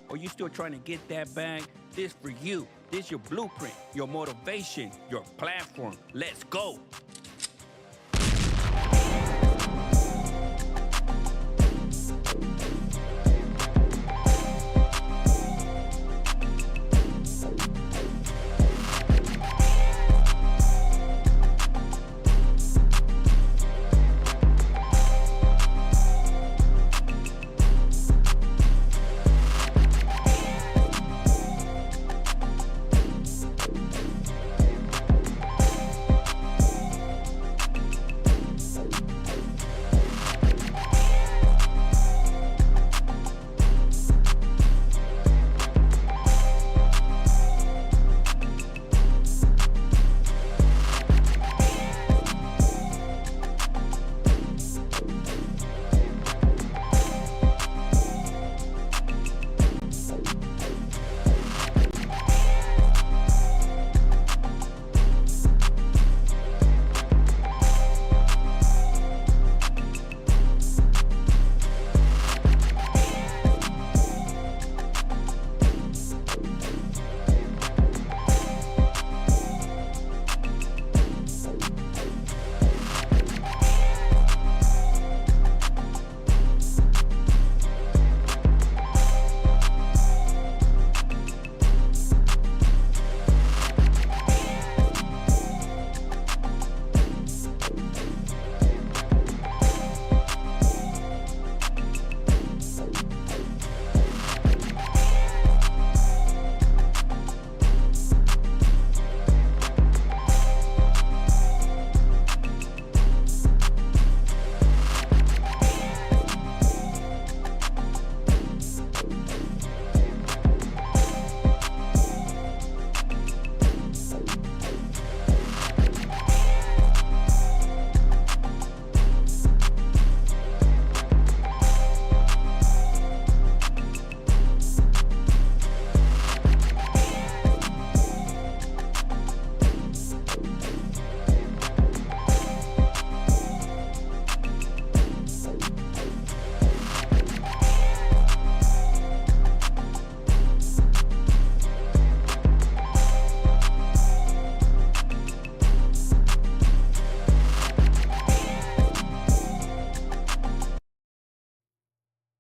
or you still trying to get that bag, this for you. This your blueprint, your motivation, your platform. Let's go.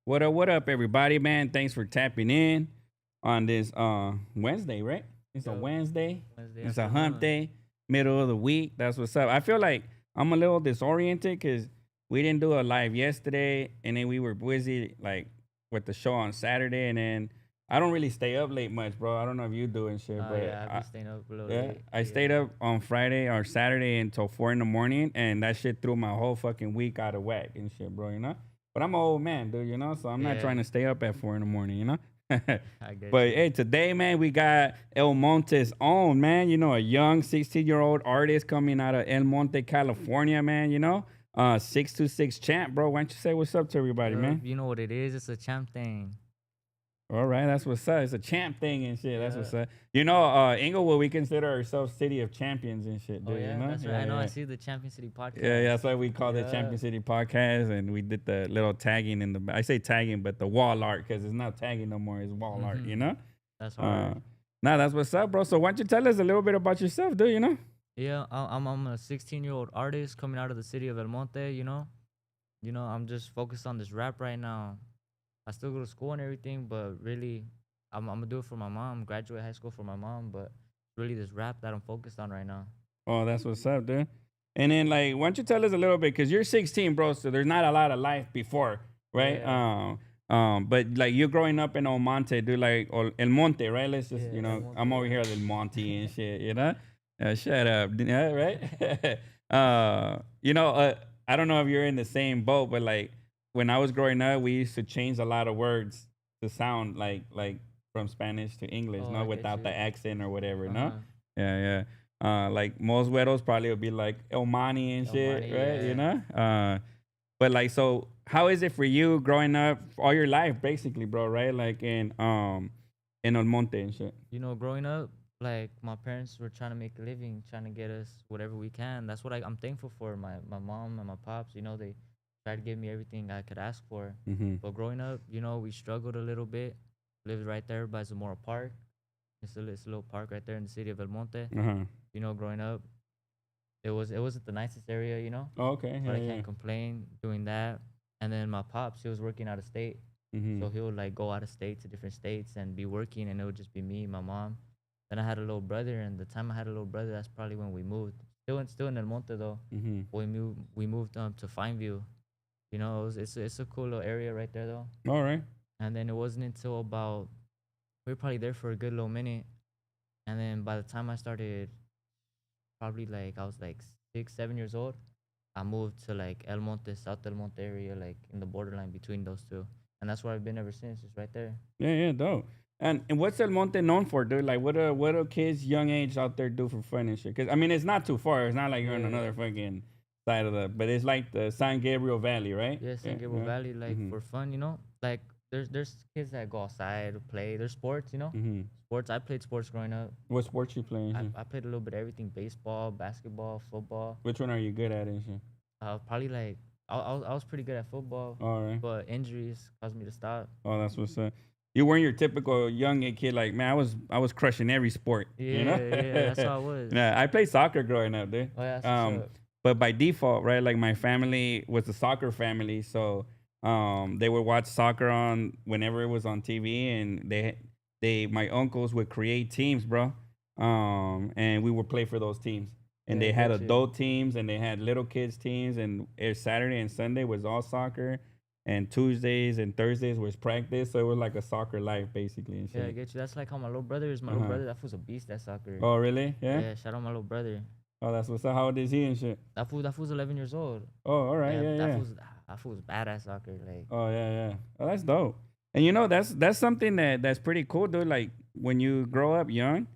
What up, everybody, man? Thanks for tapping in on this Wednesday, right? It's a Yo, Wednesday. Wednesday It's a hump afternoon. day, middle of the week. That's what's up. I feel like I'm a little disoriented because we didn't do a live yesterday, and then we were busy like with the show on Saturday, and then I don't really stay up late much, bro. I don't know if you do and shit, but Yeah, I be staying up a little yeah, late. I stayed Yeah. up on Friday or Saturday until 4 in the morning, and that shit threw my whole fucking week out of whack and shit, bro. You know. But I'm an old man, dude. You know, so I'm not Yeah, trying to stay up at 4 in the morning. You know. I get But you. hey, today, man, we got El Monte's own, man. You know, a young 16-year-old artist coming out of El Monte, California, man. You know, 626 champ, bro. Why don't you say what's up to everybody, man? You know what it is? It's a champ thing. All right, that's what's up. It's a champ thing and shit. That's Yeah. what's up. You know, Inglewood, we consider ourselves city of champions and shit, Oh dude. You yeah, know? that's right. Yeah, I know. I yeah. see the Champion City Yeah, podcast. that's why we call it Yeah. Champion City Podcast, and we did the little tagging in the. I say tagging, but the wall art because it's not tagging no more. It's wall art, you know. That's Uh, hard. Nah, that's what's up, bro. So why don't you tell us a little bit about yourself, dude? You know? Yeah, I'm a 16-year-old artist coming out of the city of El Monte. I'm just focused on this rap right now. I still go to school and everything, but really, I'm gonna do it for my mom. Graduate high school for my mom, but really this rap that I'm focused on right now. Oh, that's what's up, dude. And then, like, why don't you tell us a little bit? Because you're 16, bro, so there's not a lot of life before, right? Yeah. But like you're growing up in El Monte, dude, like or El Monte, right? Let's just, Yeah, El Monte, I'm over yeah. here at El Monte and shit, you know? Shut up, yeah, right? I don't know if you're in the same boat, but like when I was growing up, we used to change a lot of words to sound like from Spanish to English, Oh, no, I get without the you. accent or whatever, no? Uh-huh. Yeah, yeah. Like most güeros probably would be like El Mani and El shit, Monte, right? You yeah. know? But like, so how is it for you growing up all your life, basically, bro? Right? Like in El Monte and shit. Growing up, like my parents were trying to make a living, trying to get us whatever we can. That's what I'm thankful for. My mom and my pops, they tried to give me everything I could ask for. Mm-hmm. But growing up, we struggled a little bit. Lives right there by Zamora Park. It's a little park right there in the city of El Monte. Uh-huh. You know, growing up, it wasn't the nicest area, you know, Oh, okay. but Yeah, I yeah. can't complain doing that. And then my pops, he was working out of state, Mm-hmm. so he would like go out of state to different states and be working, and it would just be me, my mom. Then I had a little brother, and the time I had a little brother, that's probably when we moved. Still in El Monte though. Mm-hmm. We moved to Fineview. You know, it's a cool little area right there though. All right. And then it wasn't until about we were probably there for a good little minute, and then by the time I started, probably like I was like 6, 7 years old, I moved to like El Monte, South El Monte area, like in the borderline between those two, and that's where I've been ever since. It's right there. Yeah, yeah, dope. And what's El Monte known for, dude? Like, what do kids young age out there do for fun and shit? Because I mean, it's not too far. It's not like you're on Yeah, another fucking side of the, but it's like the San Gabriel Valley, right? yeah, Yeah, San Gabriel yeah. Valley, like Mhm. for fun, you know, like there's kids that go outside to play. There's sports, you know, Mhm. sports. I played sports growing up. What sports you playing? And shit? I played a little bit of everything: baseball, basketball, football. Which one are you good at and shit? Probably like I was pretty good at football, All right. but injuries caused me to stop. Oh, that's what's up. You weren't your typical young kid. Like, man, I was crushing every sport. You know. Yeah, yeah, that's how I was. Yeah, I played soccer growing up, dude. Oh yeah, that's what's up. But by default, right? Like my family was a soccer family, so they would watch soccer on whenever it was on TV, and they my uncles would create teams, bro. And we would play for those teams. And Yeah, I they had get you. adult teams and they had little kids teams, and Saturday and Sunday was all soccer, and Tuesdays and Thursdays was practice. So it was like a soccer life basically and Yeah, I shit. get you. That's like how my little brother is. My Uh little huh. brother, that fool's a beast at soccer. Oh really? Yeah. Yeah, shout out my little brother. Oh, that's what's up. How old is he and shit? That fool's 11 years old. Oh, all right. Yeah, Yeah, that yeah. fool's that fool's bad at soccer. Like, Oh yeah, yeah. Oh, that's dope. And you know, that's something that's pretty cool, dude. Like when you grow up young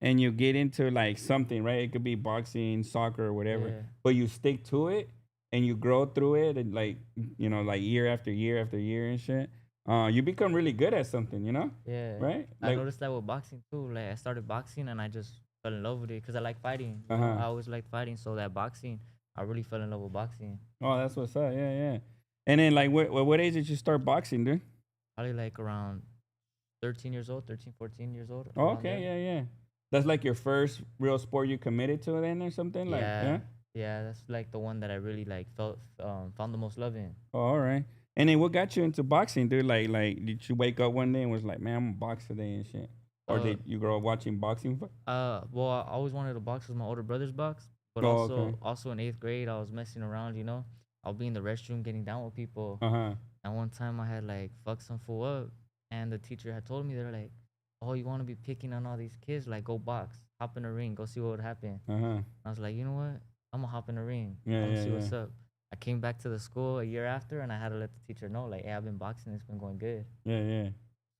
and you get into like something, right? It could be boxing, soccer, or whatever, yeah, but you stick to it and you grow through it, and like like year after year after year and shit. You become really good at something, yeah. right? I Like, noticed that with boxing too. Like, I started boxing and I just fell in love with it because I like fighting. uh You know, huh. I always liked fighting. So that boxing, I really fell in love with boxing. Oh, that's what's up. Yeah, yeah. And then like, what age did you start boxing, dude? Probably like around 13 years old, 13, 14 years old, Oh, around okay, there. yeah, yeah. That's like your first real sport you committed to then or something? Like, Yeah, yeah? yeah, that's like the one that I really like found the most love in. Oh, all right. And then what got you into boxing, dude? Like, did you wake up one day and was like, man, I'm gonna box today and shit? Or Uh, did you grow up watching boxing? well, I always wanted to box with my older brother's box, but Oh, also okay. also in 8th grade, I was messing around. You know, I'll be in the restroom getting down with people, Uh huh. and one time I had like fucked some fool up, and the teacher had told me they're like, "Oh, you want to be picking on all these kids? Like, go box, hop in the ring, go see what would happen." Uh huh. I was like, you know what? I'm gonna hop in the ring. Yeah, I'm gonna yeah, see yeah. what's up. I came back to the school a year after, and I had to let the teacher know, like, hey, I've been boxing. It's been going good. Yeah, yeah.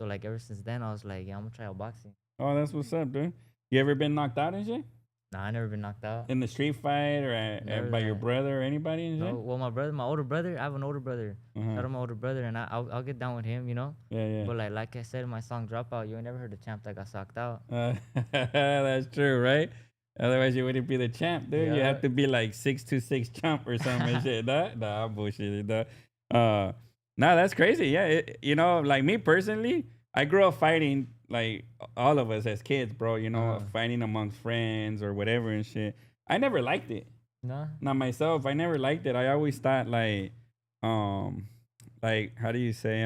So like ever since then, I was like, yeah, I'm gonna try out boxing. Oh, that's what's up, dude. You ever been knocked out and shit? Nah, I never been knocked out. In the street fight or Never by your that. brother or anybody and No, shit? well, my older brother, I have an older brother. Uh Shout huh. out my older brother, and I'll get down with him, you know. Yeah, yeah. But like I said in my song Dropout, you ain't never heard the champ that got socked out. That's true, right? Otherwise, you wouldn't be the champ, dude. You have Yeah, to be like 6'2" chump or something and shit. Nah, I'm bullshit. Nah, that's crazy. Yeah, like me personally, I grew up fighting like all of us as kids, bro. uh, Fighting amongst friends or whatever and shit. I never liked it. no, Not myself. I never liked it. I always thought um, like how do you say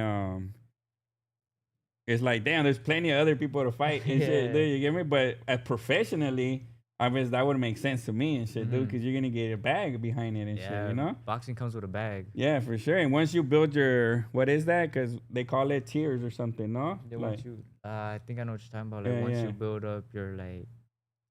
it's like, damn, there's plenty of other people to fight and shit. yeah, Dude, you get me? But professionally, I guess that would make sense to me and shit, dude, hmm because you're gonna get a bag behind it and shit, yeah. Boxing comes with a bag. Yeah, for sure. And once you build your, what is that? Because they call it tiers or something, no? They Like, want you. I think I know what you're talking about. Like yeah, once yeah. you build up your like,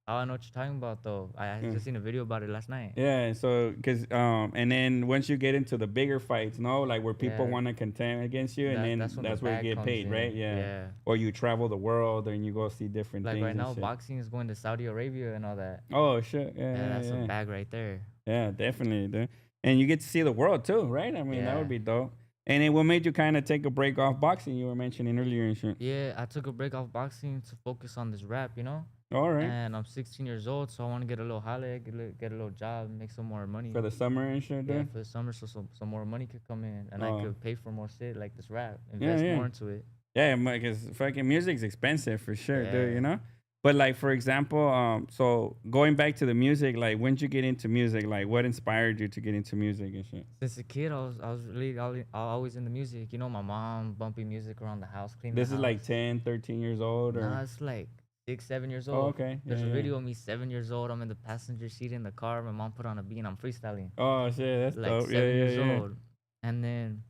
oh, I know what you're talking about though. I Yeah. just seen a video about it last night. Yeah, so because and then once you get into the bigger fights, no, like where people Yeah, want to contend against you, and then that's when the that's where you bag get comes paid, right? in. Yeah, Yeah. or you travel the world and you go see different Like things right and now, shit. boxing is going to Saudi Arabia and all that. Oh shit, yeah, Yeah, yeah, that's a yeah, bag right there. yeah, definitely, dude. And you get to see the world too, right? I mean, that would Yeah. be dope. And then what made you kind of take a break off boxing? You were mentioning earlier and shit. Yeah, I took a break off boxing to focus on this rap, you know? All right, And I'm 16 years old, so I want to get a little holiday, get a little job, make some more money. for the summer and shit, Yeah, dude. for the summer, so some more money could come in and I Oh, could pay for more shit like this rap, yeah, invest yeah. more into it. Yeah, because fucking music's expensive for sure, dude. You Yeah. know. But like for example, so going back to the music, like when did you get into music? Like what inspired you to get into music and shit? Since a kid, I was really always in the music. You know, my mom bumping music around the house, cleaning the This is like house. 10, 13 years old, Nah, or it's like 6, 7 years oh, old. okay, yeah, There's a yeah. video of me 7 years old. I'm in the passenger seat in the car. My mom put on a beat and I'm freestyling. Oh shit, that's Like dope. Yeah, 7 years yeah, old. And then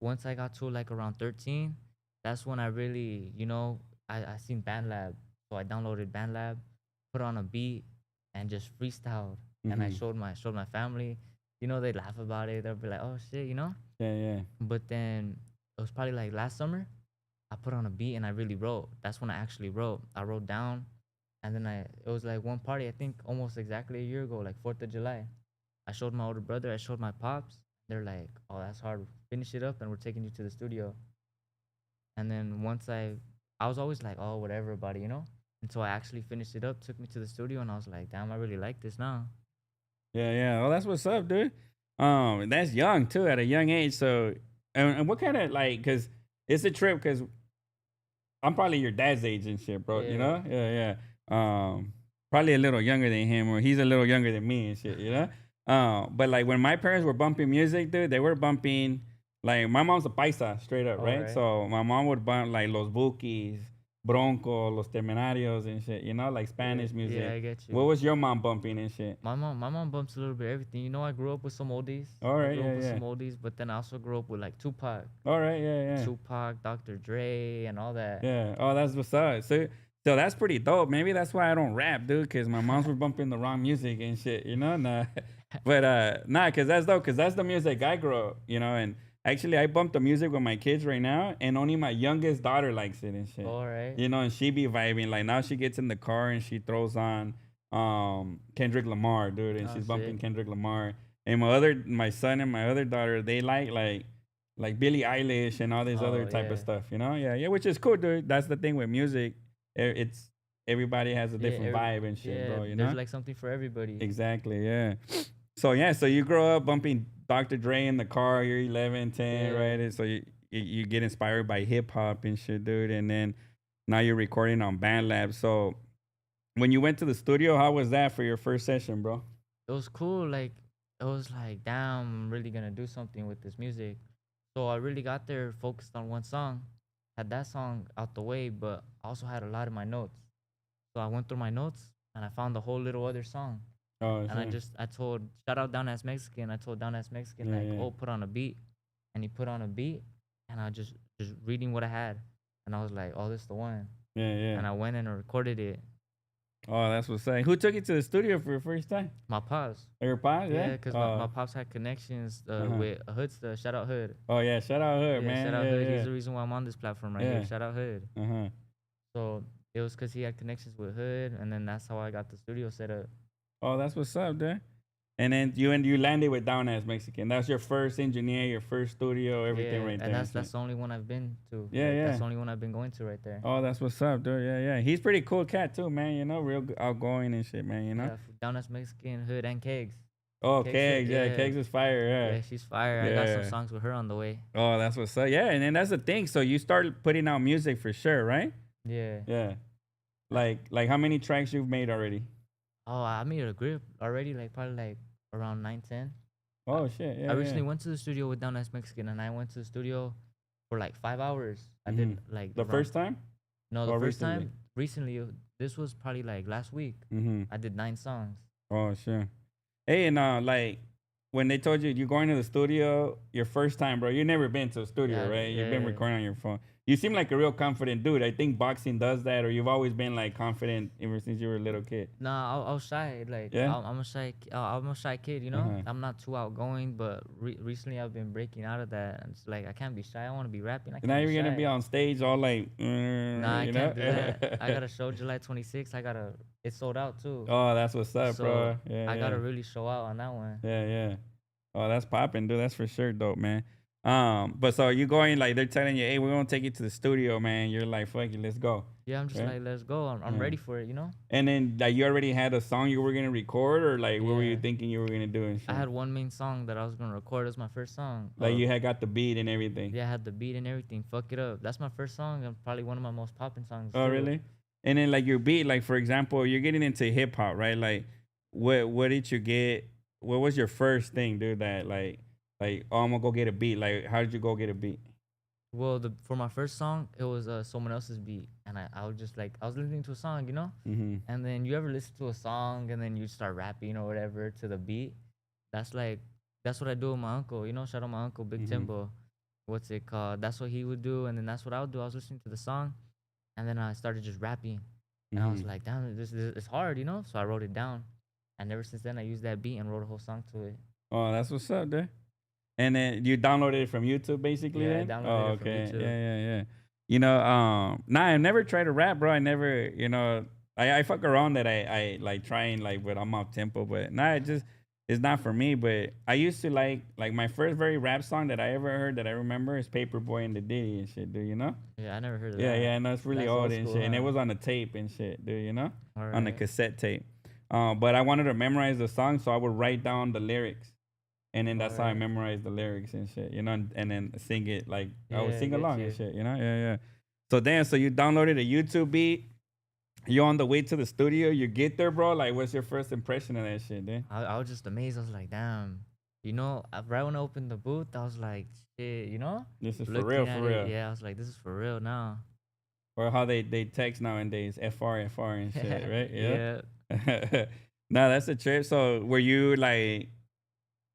once I got to like around 13, that's when I really, I seen BandLab. So I downloaded BandLab, put on a beat, and just freestyled. yeah. And I Mm-hmm. showed my family. They laugh about it. They'll be like, "Oh shit." Yeah, yeah. But then it was probably like last summer. I put on a beat and I really wrote. That's when I actually wrote. I wrote down, and then it was like one party. I think almost exactly a year ago, like 4th of July. I showed my older brother. I showed my pops. They're like, "Oh, that's hard. Finish it up, and we're taking you to the studio." And then once I was always like, "Oh, whatever about it." Until I actually finished it up, took me to the studio, and I was like, "Damn, I really like this now." Yeah, yeah. Oh, that's what's up, dude. That's young too, at a young age. So, and what kind of like, cause it's a trip, cause I'm probably your dad's age and shit, bro. You Yeah. know? Yeah, yeah. Probably a little younger than him, or he's a little younger than me and shit. You know? But like when my parents were bumping music, dude, they were bumping like my mom's a paisa, straight up, All right? right. So my mom would bump like Los Bukis, Bronco, Los Temerarios and shit. You know, like Yeah. Spanish Yeah. music. I get What you. was your mom bumping and shit? My mom bumps a little bit everything. I grew up with some oldies. All I right, grew up yeah, with yeah. some oldies, but then I also grew up with like Tupac, All right, yeah, yeah. Dr. Dre, and all that. Yeah. Oh, that's what's up. So that's pretty dope. Maybe that's why I don't rap, dude. Cause my mom's were bumping the wrong music and shit. You know, nah. But nah, cause that's dope. Cause that's the music I grew up. You know, and actually I bump the music with my kids right now, and only my youngest daughter likes it and shit. All right. You know, and she be vibing. Like now she gets in the car and she throws on Kendrick Lamar, dude, and Oh she's shit. bumping Kendrick Lamar. And my son and my other daughter, they like Billie Eilish and all this other Oh type of yeah. stuff, you know? Yeah, yeah, which is cool, dude. That's the thing with music. It's everybody has a Yeah. different vibe and shit, Yeah. bro, you There's know? like something for everybody. Exactly, yeah. So yeah, so you grow up bumping Dr. Dre in the car, you're 11, 10, Yeah. right? And so you get inspired by hip hop and shit, dude, and then now you're recording on BandLab. So when you went to the studio, how was that for your first session, bro? It was cool. Like it was like, damn, I'm really gonna do something with this music. So I really got there focused on one song, had that song out the way, but I also had a lot of my notes. So I went through my notes and I found the whole little other song. Oh, And sure. I told, shout out Down As Mexican. I told Down As Mexican, Yeah, like, yeah. oh, put on a beat. And he put on a beat. And I just reading what I had. And I was like, oh, this is the one. Yeah, yeah. And I went in and recorded it. Oh, that's what's saying. Who took you to the studio for your first time? My pops. Your pops, Yeah, yeah? because my Oh, pops had connections uh-huh. with Hood stuff. Shout out Hood. Oh, yeah. Shout out Hood, Yeah, shout man. out Yeah, Hood. He's yeah. the reason why I'm on this platform right here. Yeah. Shout out Hood. Uh-huh. So it was because he had connections with Hood. And then that's how I got the studio set up. Oh, that's what's up, dude. And then you landed with Down As Mexican. That's your first engineer, your first studio, everything Yeah, right and there. that's the only one I've been to. Yeah, Like, that's yeah. the only one I've been going to right there. Oh, that's what's up, dude. Yeah, yeah. He's pretty cool cat too, man. You know, real outgoing and shit, man. You know. Yeah, Down as Mexican, Hood, and Kegs. Oh, Kegs, Kegs, yeah, yeah, Kegs is fire, yeah, yeah. she's fire. I got some Yeah. songs with her on the way. Oh, that's what's up. Yeah, and then that's the thing. So you started putting out music for sure, right? Yeah. Yeah. Like how many tracks you've made already? Oh, I made a grip already, like probably like around 9, 10. Oh shit, I yeah, yeah. recently went to the studio with Down as Mexican, and I went to the studio for like 5 hours. I Mhm. did like The first time? no, the Or first recently? time recently. This was probably like last week. Mm-hmm. I did 9 songs. Oh sure. Hey, and like when they told you you're going to the studio your first time, bro, you never been to a studio, Yeah, right? You've been yeah. recording on your phone. You seem like a real confident dude. I think boxing does that, or you've always been like confident ever since you were a little kid. Nah, I was shy. Like Yeah. I'm a shy kid. Uh-huh. I'm not too outgoing, but recently I've been breaking out of that. And it's like I can't be shy. I want to be rapping. I And now can't you're be gonna be shy. on stage all like, Nah, I you know? can't do that. I got a show July 26th. It's sold out too. Oh, that's what's up, So bro. Yeah, I yeah. gotta really show out on that one. Yeah, yeah. Oh, that's popping, dude. That's for sure dope, man. But so you going like they're telling you, hey, we're gonna take you to the studio, man. You're like, fuck it, let's go. Yeah, I'm just Right? like, let's go. I'm Yeah. ready for it, you know? And then like you already had a song you were gonna record, or like what were you Yeah. thinking you were gonna do and I shit? had one main song that I was gonna record. It was my first song. Like you had got the beat and everything. Yeah, I had the beat and everything. Fuck it up. That's my first song and probably one of my most popping songs Oh, too. really? And then like your beat, like for example, you're getting into hip hop, right? Like, what did you get? What was your first thing, dude? That like oh, I'm gonna go get a beat. Like, how did you go get a beat? Well, the for my first song, it was someone else's beat, and I was just like I was listening to a song, you know, Mm-hmm. and then you ever listen to a song and then you start rapping or whatever to the beat. That's like that's what I do with my uncle, you know. Shout out my uncle, Big Mm-hmm. Timbo. What's it called? That's what he would do, and then that's what I would do. I was listening to the song, and then I started just rapping, and I Mm-hmm. was like, damn, this it's hard, you know. So I wrote it down, and ever since then I used that beat and wrote a whole song to it. Oh, that's what's up, dude. And then you downloaded it from YouTube, basically. Yeah, I Then. downloaded Oh, it from okay. YouTube. Yeah, yeah, yeah. Nah, I never tried to rap, bro. I never, I fuck around that I like trying like, but I'm off tempo. But nah, it's not for me. But I used to like my first very rap song that I ever heard that I remember is Paperboy and the Diddy and shit, dude. You know? Yeah, I never heard of Yeah, that. yeah. No, it's really That's old old and school, shit, and it huh? was on the tape and shit, dude. You know? All On the right. cassette tape. But I wanted to memorize the song, so I would write down the lyrics. And then All that's how I right. memorized the lyrics and shit, and then sing it like I would Yeah, sing get along and you. shit, Yeah, yeah. So then, so you downloaded a YouTube beat. You on the way to the studio. You get there, bro. Like, what's your first impression of that shit, then? I was just amazed. I was like, damn. You know, right when I opened the booth, I was like, shit, you know? This is for real, Looking for at it, real. yeah, I was like, this is for real now. Or how they text nowadays, FR and shit, right? Yeah. Yeah. No, that's a trip. So were you like,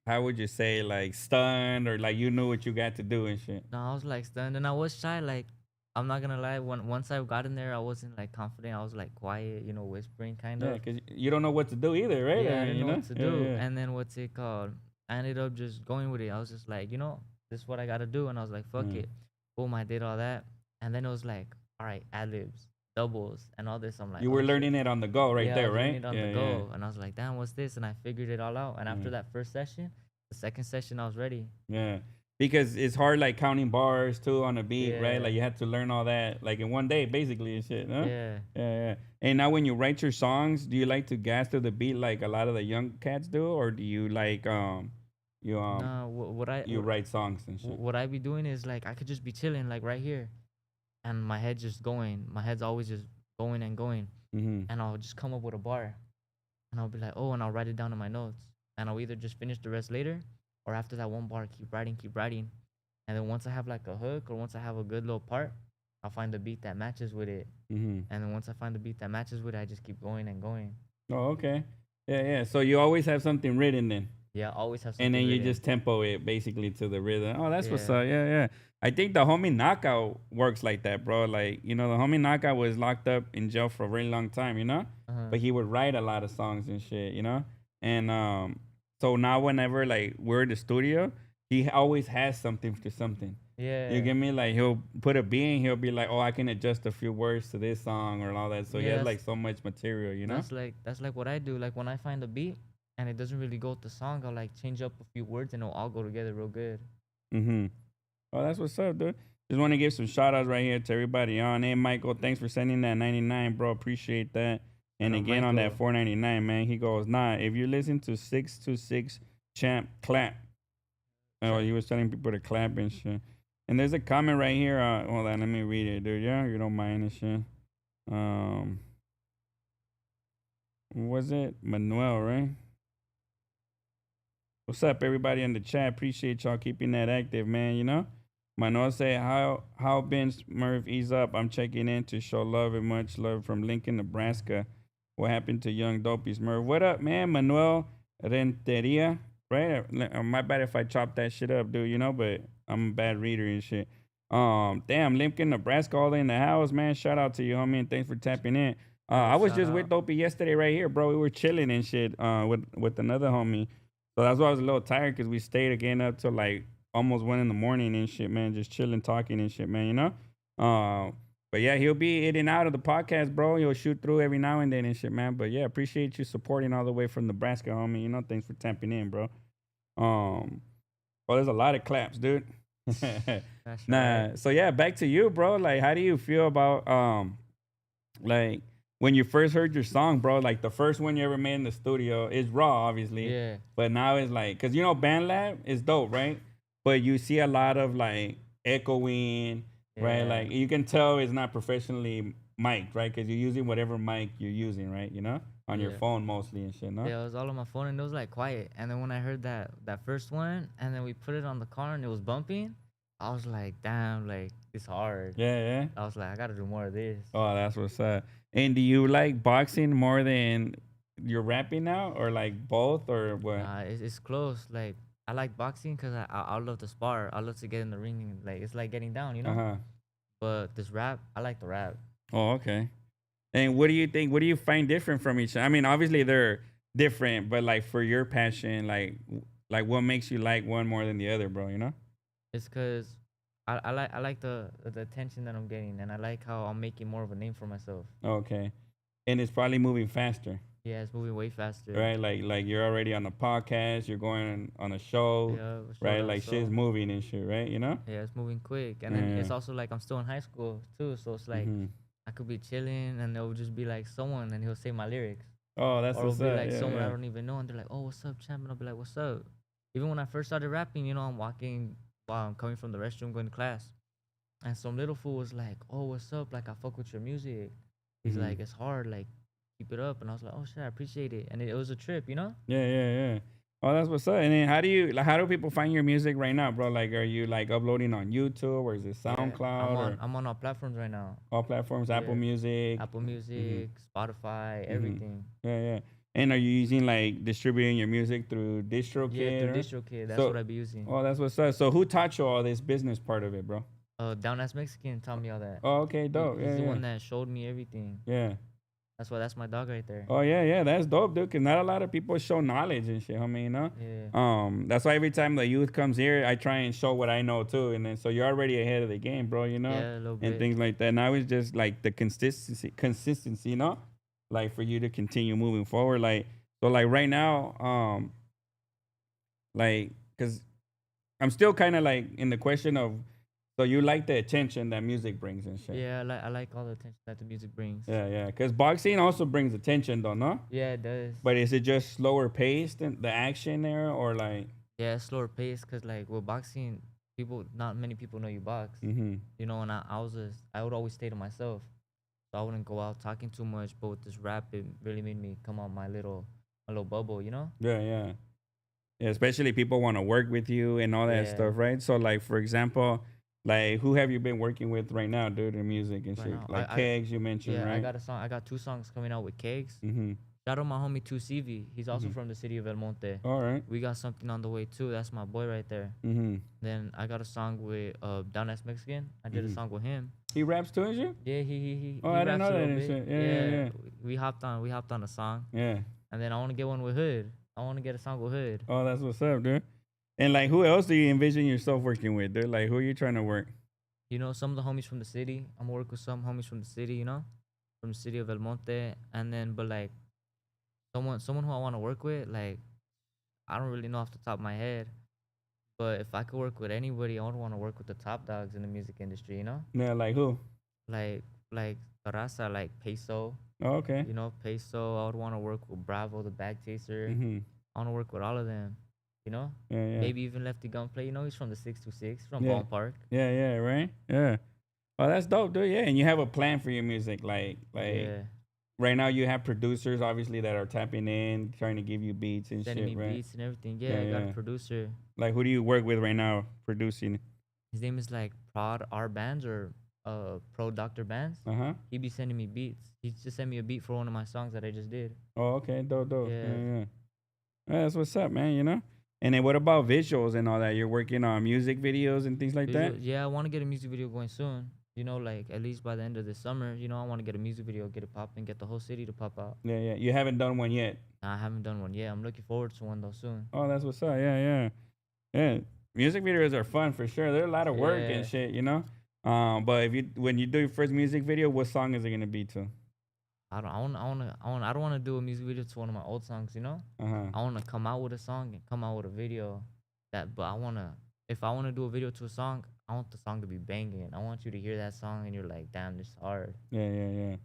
how would you say, like stunned or like you knew what you got to do and shit? No, I was like stunned and I was shy. Like, I'm not gonna lie, once I got in there, I wasn't like confident. I was like quiet, you know, whispering kind Yeah, of. because you don't know what to do either, right? Yeah, I I mean, didn't know what to Yeah, do. yeah. And then what's it called? I ended up just going with it. I was just like, you know, this is what I gotta do. And I was like, fuck Mm. it. Boom, I did all that. And then it was like, all right, ad libs, doubles, and all this. I'm like, You oh were shit. learning it on the go right Yeah, I there, was learning right? it on the Yeah, yeah. go. And I was like, damn, what's this? And I figured it all out. And after Mm. that first session, the second session, I was ready. Yeah. Because it's hard like counting bars too on a beat, right? Like Yeah. you had to learn all that like in one day basically and shit, huh? Yeah. Yeah, yeah. And now when you write your songs, do you like to gas to the beat like a lot of the young cats do, or do you like you No, you write songs and shit? what I be doing is like I could just be chilling like right here, and my head just going. My head's always just going and going, Mm-hmm. and I'll just come up with a bar, and I'll be like, oh, and I'll write it down in my notes, and I'll either just finish the rest later, or after that one bar, keep writing, and then once I have like a hook or once I have a good little part, I'll find the beat that matches with it, Mm-hmm. and then once I find the beat that matches with it, I just keep going and going. Oh, okay. Yeah, yeah. So you always have something written then. Yeah, I always have And something then you written. just tempo it basically to the rhythm. Oh, that's what's Yeah. up. Yeah, yeah. I think the homie Knockout works like that, bro. Like, the homie Knockout was locked up in jail for a very long time. Uh-huh. But he would write a lot of songs and shit. And so now whenever like we're in the studio, he always has something to something. You Yeah. get me? Like he'll put a beat and he'll be like, oh, I can adjust a few words to this song or all that. So he Yeah, has like so much material. that's like what I do. Like when I find a beat and it doesn't really go with the song, I'll like change up a few words and it'll all go together real good. Mm-hmm. Oh, that's what's up, dude. Just want to give some shout outs right here to everybody on. Hey, Michael, thanks for sending that 99, bro. Appreciate that. And Shout out again, on that Michael. 499, man, he goes, nah, if you listen to 626 Champ, clap. Oh, Shout- he was telling people to clap and shit. And there's a comment right here. Hold on, let me read it, dude. Yeah, you don't mind and shit. Um, what was it? Manuel, right? What's up, everybody in the chat? Appreciate y'all keeping that active, man. Manuel say, how been Smerf ease up? I'm checking in to show love and much love from Lincoln, Nebraska. What happened to young dopey Smurf? What up, man? Manuel Renteria, right? My bad if I chop that shit up, dude, but I'm a bad reader and shit. Damn, Lincoln, Nebraska, all in the house, man. Shout out to you, homie, and thanks for tapping in. I was shout just with out. Dopey yesterday right here, bro. We were chilling and shit with another homie. So that's why I was a little tired because we stayed again up till like almost 1 in the morning and shit, man. Just chilling, talking and shit, man. But yeah, he'll be in and out of the podcast, bro. He'll shoot through every now and then and shit, man. But yeah, appreciate you supporting all the way from Nebraska, homie. Thanks for tapping in, bro. Well, there's a lot of claps, dude. That's right. Nah. So yeah, back to you, bro. Like, how do you feel about like when you first heard your song, bro? Like the first one you ever made in the studio is raw, obviously, Yeah. but now it's like, cause you know, BandLab is dope, right? But you see a lot of like echoing, right? Yeah. Like you can tell it's not professionally mic'd, right? Cause you're using whatever mic you're using, right? You know, on your Yeah. phone mostly and shit, no? Yeah, it was all on my phone and it was like quiet. And then when I heard that first one and then we put it on the car and it was bumping, I was like, damn, like it's hard. Yeah, yeah. I was like, I gotta do more of this. Oh, that's what's up. And do you like boxing more than you're rapping now, or like both, or what? Nah, it's close. Like I like boxing because I love to spar. I love to get in the ring and like it's like getting down, you Uh know. huh. But this rap, I like the rap. Oh, okay. And what do you think? What do you find different from each other? I mean, obviously they're different, but like for your passion, like what makes you like one more than the other, bro? You know? It's cause I like the attention that I'm getting and I like how I'm making more of a name for myself. Okay. And it's probably moving faster, Yeah, it's moving way faster. right? Like you're already on a podcast, you're going on a show, Yeah, showed right? up Like shit's so. moving and shit, right? You know? Yeah, it's moving quick, and then Yeah. it's also like I'm still in high school too, so it's like Mm-hmm. I could be chilling, and it'll just be like someone, and he'll say my lyrics, Oh, that's or it'll what's be up. like Yeah, someone I yeah. don't even know, and they're like, "Oh, what's up, champ?" And I'll be like, "What's up?" Even when I first started rapping, you know, I'm walking while I'm coming from the restroom going to class, and some little fool was like, "Oh, what's up? Like I fuck with your music." He's Mm-hmm. like, "It's hard, like keep it up," and I was like, "Oh shit, I appreciate it," and it was a trip, you know. Yeah, yeah, yeah. Oh, that's what's up. And then how do you like? How do people find your music right now, bro? Like, are you like uploading on YouTube or is it Yeah, SoundCloud or I'm on all platforms right now. all platforms? Apple Yeah, Music. Apple Mm-hmm. Music, Spotify, Mm-hmm. everything. Yeah, yeah. And are you using like distributing your music through Yeah, DistroKid through or DistroKid. That's what so? I be using. Oh, that's what's up. So who taught you all this business part of it, bro? Down as Mexican taught me all that. Oh, okay, dope. He's Yeah, the yeah, one that showed me everything. yeah. That's my dog right there. Oh yeah, yeah, that's dope, dude. Cause not a lot of people show knowledge and shit, homie. You know. Yeah, That's why every time the youth comes here, I try and show what I know too. And then so you're already ahead of the game, bro. You know, yeah, a little and bit. things like that. Now it's just like the consistency, you know, like for you to continue moving forward. Like so, like right now, like because I'm still kind of like in the question of, so you like the attention that music brings and shit. Yeah, I like all the attention that the music brings. Yeah, yeah. Because boxing also brings attention, though, no? Yeah, it does. But is it just slower paced than the action there, or like? Yeah, it's slower pace because like with boxing, not many people know you box. Mm-hmm. You know, and I would always stay to myself, so I wouldn't go out talking too much. But with this rap, it really made me come out my little bubble. You know? Yeah, yeah. Yeah, especially people want to work with you and all that Yeah. stuff, right? So, like for example, like who have you been working with right now, dude, in music and Right shit? now, Like Kegs, you mentioned, yeah, I right? got a song. I got two songs coming out with Kegs. Mm-hmm. Shout out my homie 2CV. He's also Mm-hmm. from the city of El Monte. All right. We got something on the way too. That's my boy right there. Mm-hmm. Then I got a song with Down as Mexican. I did a Mm-hmm. song with him. He raps too, and shit? Yeah, Oh, he I didn't raps know a that little and bit. shit. Yeah, yeah, Yeah, yeah. we hopped on a song. Yeah. And then I want to get one with Hood. I want to get a song with Hood. Oh, that's what's up, dude. And like, who else do you envision yourself working with, dude? Like, who are you trying to work? You know, some of the homies from the city. I'm working with some homies from the city. You know, from the city of El Monte. And then, but like someone who I want to work with, like I don't really know off the top of my head. But if I could work with anybody, I would want to work with the top dogs in the music industry, you know? Yeah, like who? Like Terraza, like Peso, Oh, okay. you know, Peso. I would want to work with Bravo, the bag chaser. Mm-hmm. I want to work with all of them, you know? Yeah, yeah. Maybe even Lefty Gunplay, you know, he's from the 626, from Yeah. Ballin Park. Yeah, yeah, right? Yeah. Oh, that's dope, dude. Yeah, and you have a plan for your music. Like Yeah. right now you have producers obviously that are tapping in, trying to give you beats and Sending me shit, right? beats and everything. Yeah, Yeah, I got a yeah. producer. Like who do you work with right now producing? His name is like Prod R Bands or Pro Doctor Bands. Uh-huh. He be sending me beats. He just sent me a beat for one of my songs that I just did. Oh, okay, dope, dope. Yeah, Yeah. yeah. Yeah, that's what's up, man, you know? And then what about visuals and all that? You're working on music videos and things like that? Yeah, I want to get a music video going soon. You know, like at least by the end of this summer. You know, I want to get a music video, get it popping, get the whole city to pop out. Yeah, yeah. You haven't done one yet. Nah, I haven't done one yet. I'm looking forward to one though soon. Oh, that's what's up. Yeah, yeah. Yeah. Music videos are fun for sure. They're a lot of work and Yeah. shit, you know? But if you when you do your first music video, what song is it gonna be to? I don't want to do a music video to one of my old songs. You know, Uh-huh. I want to come out with a song and come out with a video. But I want to if I want to do a video to a song, I want the song to be banging. I want you to hear that song and you're like, damn, this is hard. Yeah, yeah, yeah.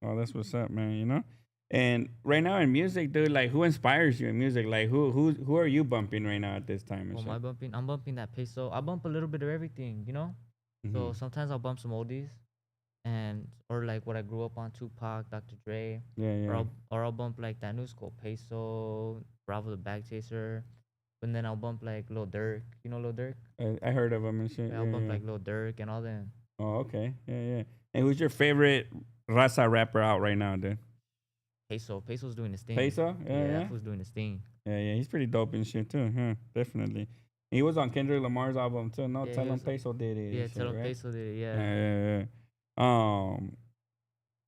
Oh, that's what's up, man. You know. And right now in music, dude, like who inspires you in music? Like who are you bumping right now at this time and Well, shit? I'm bumping that peso. I bump a little bit of everything, you know. Mm-hmm. So sometimes I'll bump some oldies, and or like what I grew up on, Tupac, Dr. Dre, Yeah, yeah. or I'll bump like that new school, Peso, Bravo the Bag Chaser, and then I'll bump like Lil Durk, you know Lil Durk. I heard of them and shit. Yeah, I'll Yeah, bump yeah. like Lil Durk and all them. Oh, okay. Yeah, yeah. And who's your favorite Raza rapper out right now, dude? Peso's doing his thing. Peso? Yeah, Yeah, that yeah. fool's doing his thing. Yeah, yeah. He's pretty dope and shit too, huh? Definitely. He was on Kendrick Lamar's album too. No, Yeah, tell he him was. Peso did it Yeah, and tell shit, him right? Peso did it. Yeah, Yeah. yeah, yeah.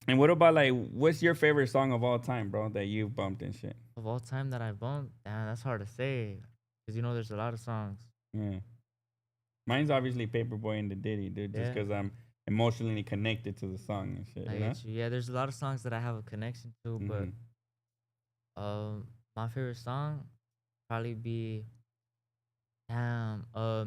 And what about like what's your favorite song of all time, bro, that you've bumped and shit? Of all time that I bumped, damn, that's hard to say, cause you know there's a lot of songs. Yeah. Mine's obviously Paperboy and the Diddy, dude, just Yeah, because I'm emotionally connected to the song and shit, I you know? get you. Yeah, there's a lot of songs that I have a connection to, but Mm-hmm. my favorite song probably be damn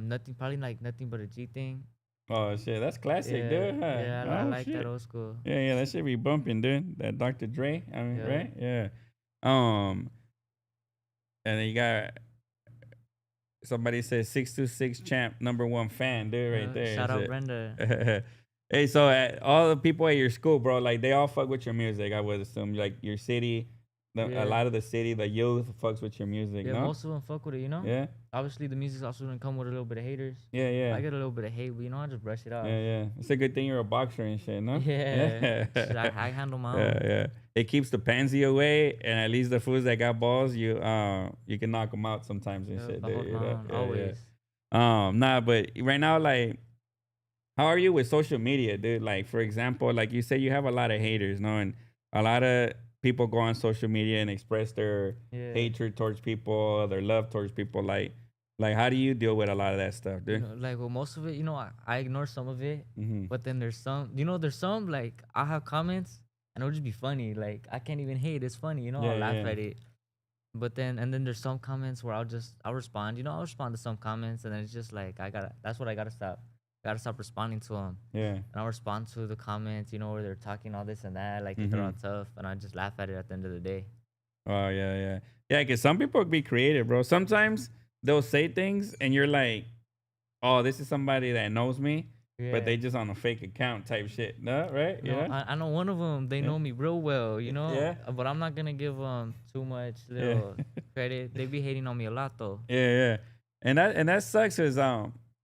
nothing, probably like nothing but a G thing. Oh shit, that's classic, Yeah, dude, huh? yeah, I Oh like that shit. old school. Yeah, yeah, that should be bumping, dude. That Dr. Dre, I mean, Yeah, right? Yeah. Um, and then you got somebody says 626 champ #1 fan, dude, right yeah. there. Shout out Brenda. Shit. Hey, so all the people at your school, bro, like they all fuck with your music. I would assume, like your city, a Yeah, lot of the city, the youth fucks with your music, yeah. no? Most of them fuck with it, you know. Yeah, Obviously, the music's also gonna come with a little bit of haters. yeah, yeah, I get a little bit of hate, but you know, I just brush it off. yeah, yeah. It's a good thing you're a boxer and shit, no? Yeah, Yeah, shit, I handle my yeah, own. yeah. It keeps the pansy away, and at least the fools that got balls, you can knock them out sometimes and Yep, shit, I dude. hold You my know? own Yeah, yeah. always. Nah, but right now, like, how are you with social media, dude? Like, for example, like you say, you have a lot of haters, no, and a lot of people go on social media and express their Yeah, hatred towards people, their love towards people. Like, how do you deal with a lot of that stuff, you dude? know, like well, most of it, you know, I ignore some of it, Mm-hmm. but then there's some, you know, there's some like I have comments and it'll just be funny. Like I can't even hate. It's funny, you know. Yeah, I'll laugh yeah, at it. But then and then there's some comments where I'll respond. You know, I'll respond to some comments and then it's just like I gotta. That's what I gotta stop. Gotta stop responding to them. yeah. And I'll respond to the comments, you know, where they're talking all this and that, like they're Mm-hmm. all tough, and I just laugh at it at the end of the day. Oh yeah, yeah, yeah. Cause some people be creative, bro. Sometimes they'll say things, and you're like, "Oh, this is somebody that knows me," but Yeah. they just on a fake account type shit. No, right? You No, know? I know one of them. They Yeah, know me real well, you know. yeah, But I'm not gonna give too much yeah. little credit. They be hating on me a lot though. Yeah, yeah. And that sucks cause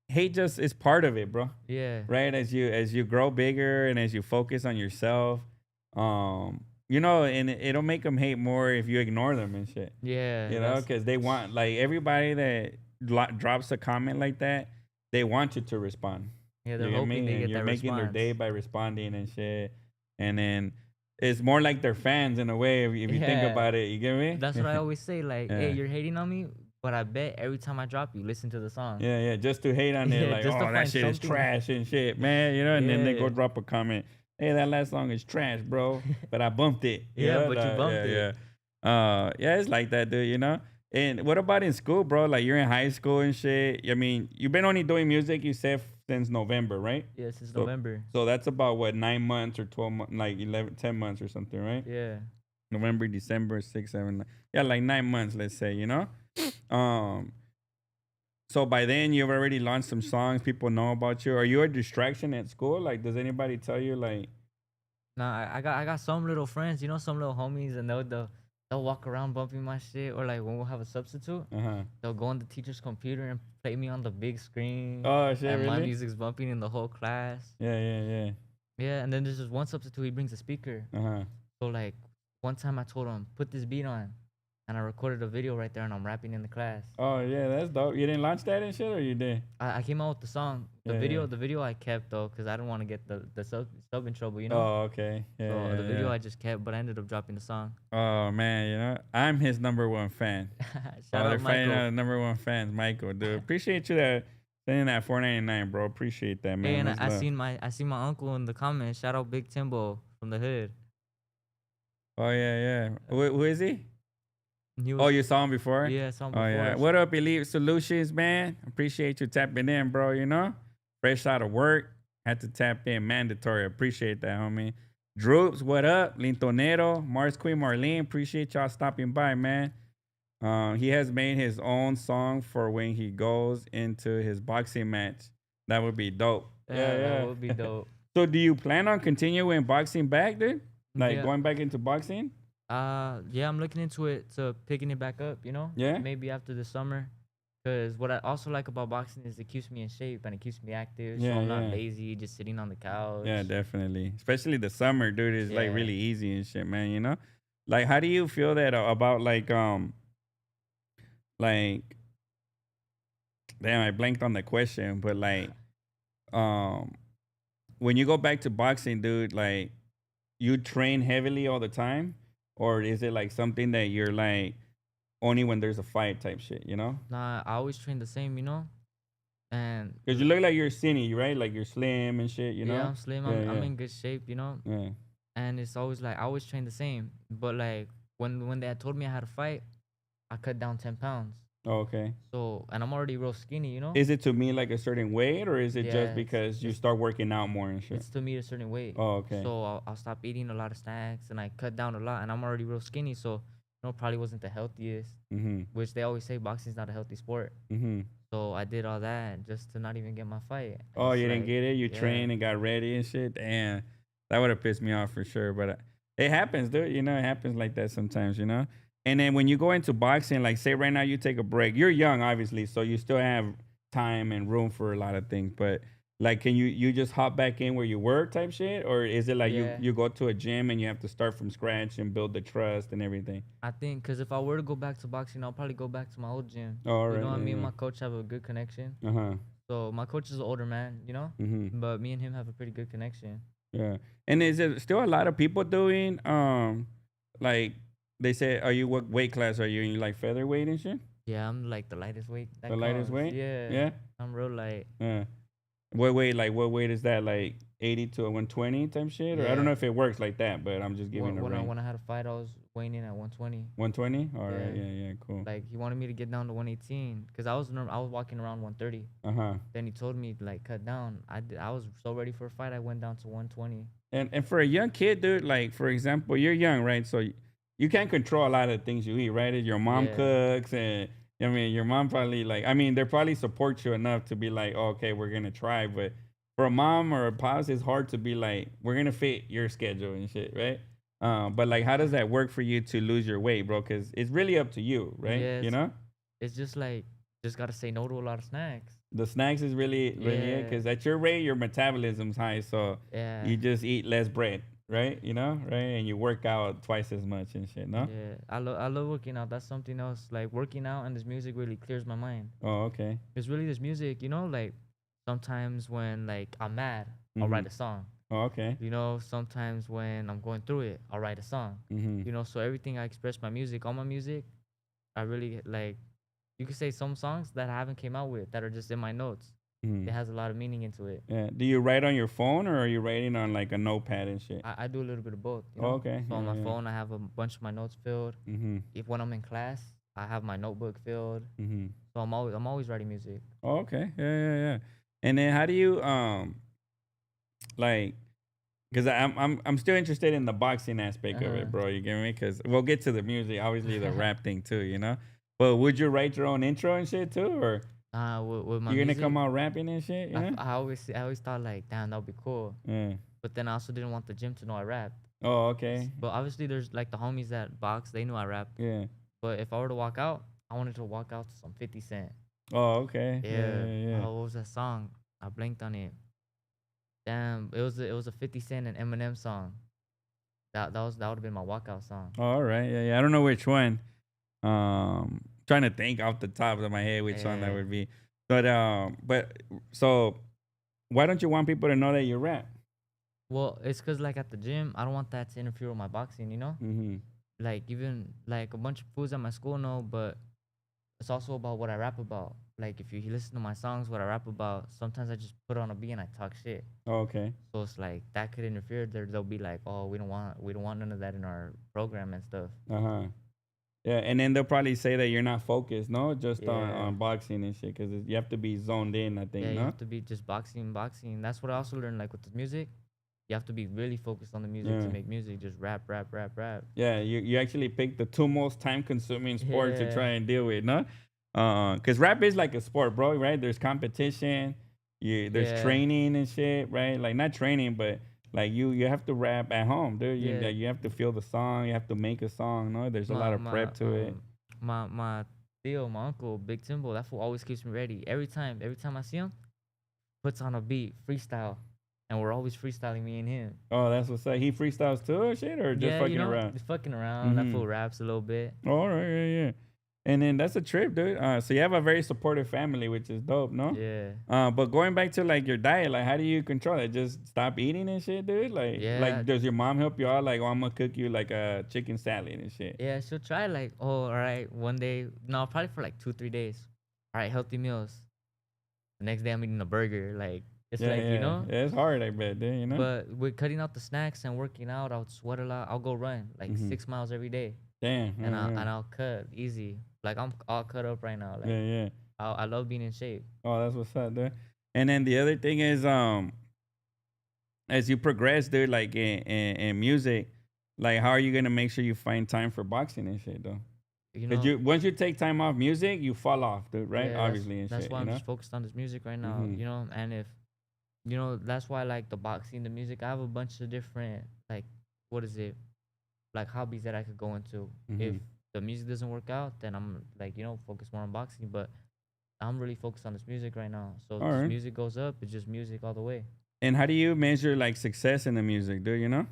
hate just is part of it, bro. Yeah, Right? As you grow bigger and as you focus on yourself, and it'll make them hate more if you ignore them and shit. yeah. Because they want like everybody that drops a comment like that, they want you to respond. Yeah. You They're get hoping me? they And get you're that making their response. day by responding and shit. And then it's more like they're fans in a way if you think Yeah, about it. You get me? that's what I always say. Like, hey, Yeah. you're hating on me, but I bet every time I drop you, listen to the song. Yeah, yeah, just to hate on it, Yeah, like, just to oh, that find shit is something. trash and shit, man, and then they go Yeah, drop a comment, hey, that last song is trash, bro, but I bumped it, yeah. But you like, bumped yeah, it. yeah, yeah, it's like that, dude. And what about in school, bro? Like, you're in high school and shit. I mean, you've been only doing music, you said, since November, right? Yeah, since So, November. so that's about what 9 months or 12 months, like 11, 10 months or something, right? Yeah. November, December, 6, 7, yeah, like 9 months, let's say. Um, So by then you've already launched some songs. People know about you. Are you a distraction at school? Like, does anybody tell you like, Nah, I got some little friends, you know, some little homies, and they'll walk around bumping my shit, or like when we'll have a substitute, uh-huh? they'll go on the teacher's computer and play me on the big screen, Oh shit, and my really? music's bumping in the whole class. Yeah, yeah, Yeah, and then there's just one substitute. He brings a speaker. yeah. Uh-huh. So like one time I told him put this beat on, and I recorded a video right there, and I'm rapping in the class. Oh yeah, that's dope. You didn't launch that and shit, or you did? I came out with the song. Yeah, yeah. The video I kept though, cause I didn't want to get the sub in trouble, you know. Oh, okay. Yeah, So yeah, the video yeah. I just kept, but I ended up dropping the song. Oh man, I'm his number 1 fan. Shout They're out finding Michael. out #1 fans, Michael, dude. Appreciate you that sending that 4.99, bro. Appreciate that, Hey, man. and That's love. I seen my uncle in the comments. Shout out Big Timbo from the hood. Oh yeah, yeah. Who is he? He Oh, was you saw him before? yeah, I saw him Oh yeah. before. What up, Elite Solutions, man? Appreciate you tapping in, bro. You know, fresh out of work, had to tap in, mandatory. Appreciate that, homie. Droops, what up? Lintonero, Mars Queen Marlene, appreciate y'all stopping by, man. He has made his own song for when he goes into his boxing match. That would be dope. Yeah, that Yeah, would be yeah. dope. So, do you plan on continuing boxing back, dude? Like Yeah. going back into boxing? Yeah, I'm looking into it to picking it back up, you know? Yeah. Maybe after the summer. Cause what I also like about boxing is it keeps me in shape and it keeps me active, so Yeah, I'm not yeah. lazy just sitting on the Yeah, couch. definitely. Especially the summer, dude, is like Yeah. really easy and shit, man. You know, like how do you feel that about like damn, I blanked on the question, but like um when you go back to boxing, dude, like you train heavily all the time, or is it like something that you're like only when there's a fight type shit, you know? Nah, I always train the same, you know? And Because you look like you're skinny, right? Like you're slim and shit, you yeah, know? I'm slim. Yeah, I'm yeah, in good shape, you know? yeah. And it's always like I always train the same. But like when they had told me I had to fight, I cut down 10 pounds. Oh, okay. So and I'm already real skinny, you know? Is it to me like a certain weight, or is it just Yeah, because you it's start working out more and shit? it's to meet a certain weight. Oh, okay. So I'll stop eating a lot of snacks and I cut down a lot and I'm already real skinny, so probably wasn't the healthiest, Mm-hmm. which they always say boxing's not a healthy sport. Mm-hmm. So I did all that just to not even get my fight. And Oh, it's you didn't like, get it? You yeah. trained and got ready and shit? Damn. That would have pissed me off for sure. But it happens, dude. You know, it happens like that sometimes, you know? And then when you go into boxing, like say right now you take a break. You're young, obviously, so you still have time and room for a lot of things. But like, can you just hop back in where you were type shit? Or is it like Yeah. you go to a gym and you have to start from scratch and build the trust and everything? I think because if I were to go back to boxing, I'll probably go back to my old gym. Oh, all You right. know, me and Yeah, my coach have a good connection. yeah. Uh-huh. So my coach is an older man, you know, Mm-hmm. but me and him have a pretty good connection. Yeah. And is it still a lot of people doing like they say, are you what weight class are you in, like featherweight and shit? Yeah, I'm like the lightest weight The that lightest comes. weight? Yeah, Yeah. I'm real light. Uh, what weight is that? Like 80 to 120 type shit? Or I don't know Yeah. if it works like that, but I'm just giving When a when I range. when I had a fight, I was weighing in at 120. 120? All right. Yeah. Yeah, yeah, cool. Like he wanted me to get down to 118 because I was walking around 130. Uh-huh. Then he told me like cut down. I was so ready for a fight. I went down to 120. And for a young kid, dude, like for example, you're young, right? So you can't control a lot of things you eat, right? Your mom Yeah. cooks, and I mean, your mom probably like, I mean, they probably support you enough to be like, oh, okay, we're gonna try. But for a mom or a pops, it's hard to be like, we're gonna fit your schedule and shit, right? But like, how does that work for you to lose your weight, bro? Because it's really up to you, right? Yeah, You know, it's just like just gotta say no to a lot of snacks. the snacks is really it. Yeah. Because at your rate, your metabolism's high, so Yeah. you just eat less bread, right? You know, right? And you work out twice as much and shit, no? Yeah. I love working out. That's something else. Like working out and this music really clears my mind. Oh, okay. It's really this music, like sometimes when like I'm mad, I'll Mm-hmm. write a song. Oh, okay. Sometimes when I'm going through it, I'll write a song. Mm-hmm. So everything I express all my music, I really like you could say some songs that I haven't came out with that are just in my notes. Mm-hmm. It has a lot of meaning into it. Yeah. Do you write on your phone or are you writing on like a notepad and shit? I do a little bit of both, Oh, okay. So on Yeah, my yeah. phone I have a bunch of my notes filled. Mm-hmm. If when I'm in class, I have my notebook filled. Mm-hmm. So I'm always writing music. Oh, okay. Yeah, yeah, yeah. And then how do you like? Because I'm still interested in the boxing aspect of Uh-huh. it, bro. You get me? Because we'll get to the music, obviously the rap thing too, you know. But would you write your own intro and shit too, or With my you're gonna music, come out rapping and shit? You know? I always thought like, damn, that would be cool. Yeah. But then I also didn't want the gym to know I rap. Oh, okay. But obviously, there's like the homies that box, they knew I rap. Yeah. But if I were to walk out, I wanted to walk out to some 50 Cent. Oh, okay. Yeah, Yeah. yeah, yeah. Oh, what was that song? I blanked on it. Damn, it was a 50 Cent and Eminem song. That would have been my walkout song. Oh, all right. Yeah, yeah. I don't know which one. Trying to think off the top of my head which one that Yeah. would be. But so why don't you want people to know that you rap? Well, it's cause like at the gym, I don't want that to interfere with my boxing. Mm-hmm. Like even like a bunch of fools at my school know, but it's also about what I rap about. Like if you listen to my songs, what I rap about, sometimes I just put on a beat and I talk shit. Oh, okay. So it's like that could interfere. They'll be like, oh, we don't want none of that in our program and stuff. Uh huh. Yeah, and then they'll probably say that you're not focused, no, just Yeah. on boxing and shit, because you have to be zoned in. I think, Yeah, you no. have to be just boxing, boxing. That's what I also learned like with the music. You have to be really focused on the music to Yeah, make music. Just rap, rap, rap, rap. yeah. You actually pick the two most time consuming sports to Yeah. try and deal with, no. Because rap is like a sport, bro. Right? There's competition. There's Yeah. training and shit, right? Like not training, but like you have to rap at home, dude. Yeah. You have to feel the song. You have to make a song. No, there's a lot My of my prep to it. um my Theo, my uncle, Big Timbo, that fool always keeps me ready. Every time I see him, puts on a beat, freestyle. And we're always freestyling me and him. Oh, that's what's up. He freestyles too, or shit, or just Yeah, you fucking know, around. just fucking around. That Mm-hmm. fool raps a little bit. All right, yeah, yeah. And then that's a trip, dude. So you have a very supportive family, which is dope, no? Yeah. But going back to like your diet, like how do you control it? Just stop eating and shit, dude. Yeah. Does your mom help you out? Like, oh, I'm gonna cook you like a chicken salad and shit. Yeah, she'll try like, oh, all right, one day, no, probably for like 2, 3 days. All right, healthy meals. The next day I'm eating a burger. Like it's Yeah, like, yeah, yeah. It's hard, I bet, dude. You know. but with cutting out the snacks and working out, I'll sweat a lot. I'll go run like Mm-hmm. 6 miles every day, Damn. and Yeah, yeah, I'll cut easy. Like I'm all cut up right now. Like yeah, yeah. I love being in shape. Oh, that's what's up, dude. And then the other thing is, as you progress, dude, like in music, like how are you gonna make sure you find time for boxing and shit, though? You Cause know, you once you take time off music, you fall off, dude. Right? yeah, Obviously and that's shit. why You I'm know. just focused on this music right now. Mm-hmm. You know, and if you know, that's why I like the boxing, the music. I have a bunch of different like, what is it? Like hobbies that I could go into. If Mm-hmm. the music doesn't work out, then I'm like, focus more on boxing. But I'm really focused on this music right now. So if All this right. music goes up, it's just music all the way. And how do you measure like success in the music, dude? You know?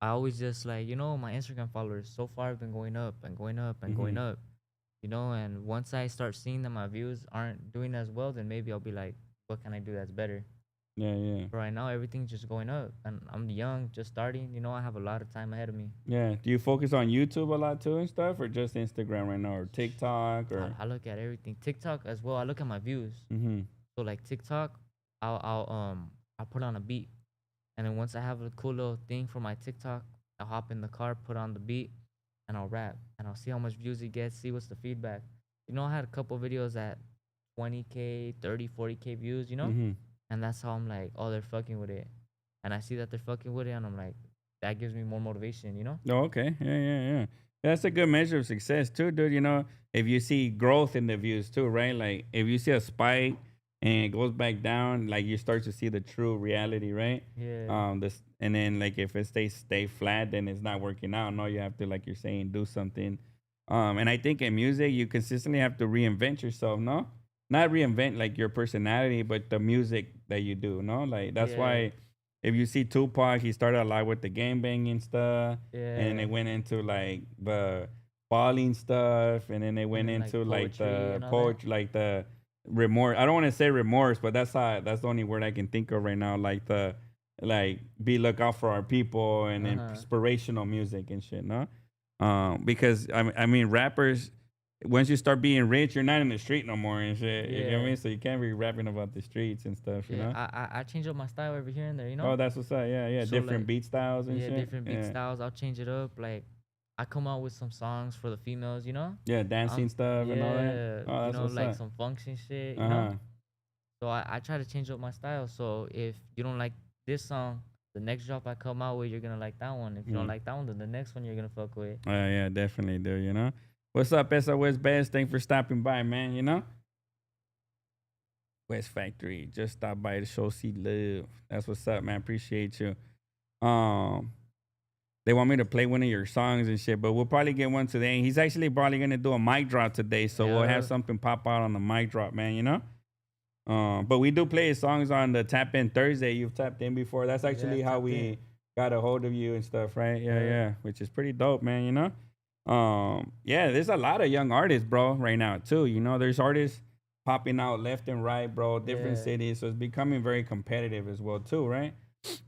I always just like, my Instagram followers so far have been going up and going up and Mm-hmm. going up. And once I start seeing that my views aren't doing as well, then maybe I'll be like, what can I do that's better? Yeah, yeah, But right now, everything's just going up, and I'm young, just starting. I have a lot of time ahead of me. yeah. Do you focus on YouTube a lot too and stuff, or just Instagram right now, or TikTok, or? I look at everything. TikTok as well. I look at my views. Mm-hmm. So like TikTok, I'll put on a beat, and then once I have a cool little thing for my TikTok, I'll hop in the car, put on the beat, and I'll rap, and I'll see how much views it gets, see what's the feedback. I had a couple videos at 20K, 30, 40K views, Mm-hmm. and that's how I'm like, oh, they're fucking with it, and I see that they're fucking with it, and I'm like, that gives me more motivation. Oh, okay. Yeah, yeah, yeah. That's a good measure of success too, dude. You know, if you see growth in the views too, right? Like if you see a spike and it goes back down, like you start to see the true reality, right? Yeah, This and then like if it stay flat, then it's not working out. No, you have to, like you're saying, do something. And I think in music you consistently have to reinvent yourself, no? Not reinvent like your personality, but the music that you do, no? Like that's yeah, why if you see Tupac, he started a lot with the gang banging stuff, and then yeah, it went into like the balling stuff, and then they and went then like into like poetry the and all that. poetry, like the remorse. I don't want to say remorse, but that's the only word I can think of right now. Like the like be look out for our people and Uh-huh. inspirational music and shit, no? Because I mean rappers. Once you start being rich, you're not in the street no more and shit. You get Yeah, me? So you can't be rapping about the streets and stuff, you yeah. know? I change up my style every here and there. Oh, that's what's up. Yeah, yeah. So Different like, beat styles and yeah, shit. different beat Yeah. styles. I'll change it up. Like, I come out with some songs for the females. Yeah, dancing stuff and all that. Yeah, Oh, that's what's like up. some function shit. Uh huh. So I try to change up my style. So if you don't like this song, the next drop I come out with, you're gonna like that one. If you don't Mm. like that one, then the next one you're gonna fuck with. Yeah, definitely do, you know? What's up, SOS Best? Thanks for stopping by, man, you know? West Factory. Just stop by the show, see love. That's what's up, man. Appreciate you. Um, they want me to play one of your songs and shit, but we'll probably get one today. He's actually probably gonna do a mic drop today, so we'll have Yeah, something pop out on the mic drop, man, you know? But we do play his songs on the Tap In Thursday. You've tapped in before. That's yeah, actually how tapped we in. got a hold of you and stuff, right? Yeah, Yeah, yeah. Which is pretty dope, man, you know? Yeah, there's a lot of young artists, bro, right now too. You know, there's artists popping out left and right, bro, different yeah. cities. So it's becoming very competitive as well, too, right?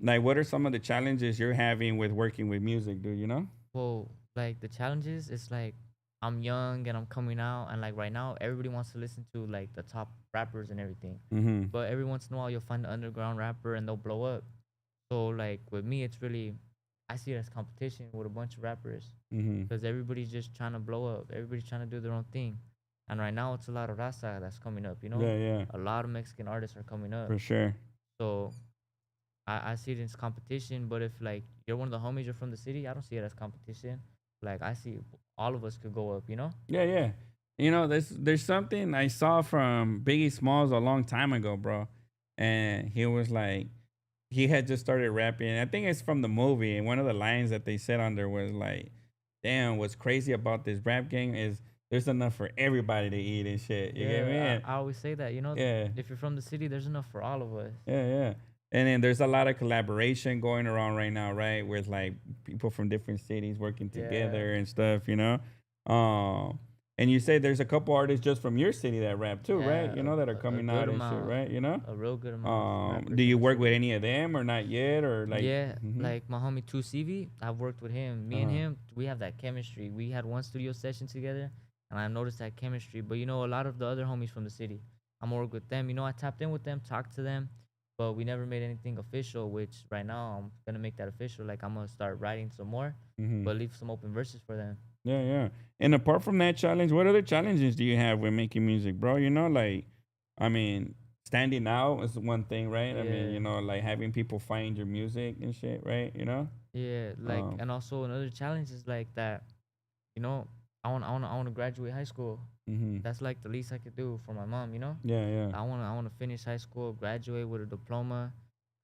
Like, what are some of the challenges you're having with working with music, dude? You know? Well, like the challenges, it's like I'm young and I'm coming out, and like right now, everybody wants to listen to like the top rappers and everything. Mm-hmm. But every once in a while, you'll find an underground rapper and they'll blow up. So like with me, it's really, I see it as competition with a bunch of rappers Mm-hmm. because everybody's just trying to blow up. Everybody's trying to do their own thing, and right now it's a lot of raza that's coming up. You know, Yeah, yeah, a lot of Mexican artists are coming up. for sure. So I see it as competition. But if like you're one of the homies, you're from the city, I don't see it as competition. Like I see all of us could go up. You know? Yeah, yeah. You know, there's something I saw from Biggie Smalls a long time ago, bro. And he was like, he had just started rapping. I think it's from the movie, and one of the lines that they said on there was like, "Damn, what's crazy about this rap game is there's enough for everybody to eat and shit." You get me? Yeah, I always say that. You know, Yeah, if you're from the city, there's enough for all of us. yeah, yeah. And then there's a lot of collaboration going around right now, right? With like people from different cities working Yeah, together and stuff, you know? Um, and you say there's a couple artists just from your city that rap too, right? yeah, You know, that are a coming good out and shit, amount, right? You know? a real good amount of Do rappers from you the work with city. any of them or not yet? Or like, Yeah, mm-hmm. like my homie 2CV, I've worked with him. Me and Uh-huh. him, we have that chemistry. We had one studio session together, and I noticed that chemistry. But you know, a lot of the other homies from the city, I'm work with them. You know, I tapped in with them, talked to them, but we never made anything official. Which right now I'm gonna make that official. Like I'm gonna start writing some more, Mm-hmm. but leave some open verses for them. Yeah, yeah. And apart from that challenge, what other challenges do you have with making music, bro? You know, like, I mean, standing out is one thing, right? I mean, Yeah. you know, like having people find your music and shit, right? You know? Yeah, like Um, and also another challenge is like that, you know, I want to graduate high school. mm-hmm. That's like the least I could do for my mom, you know? Yeah, yeah. I want to finish high school, graduate with a diploma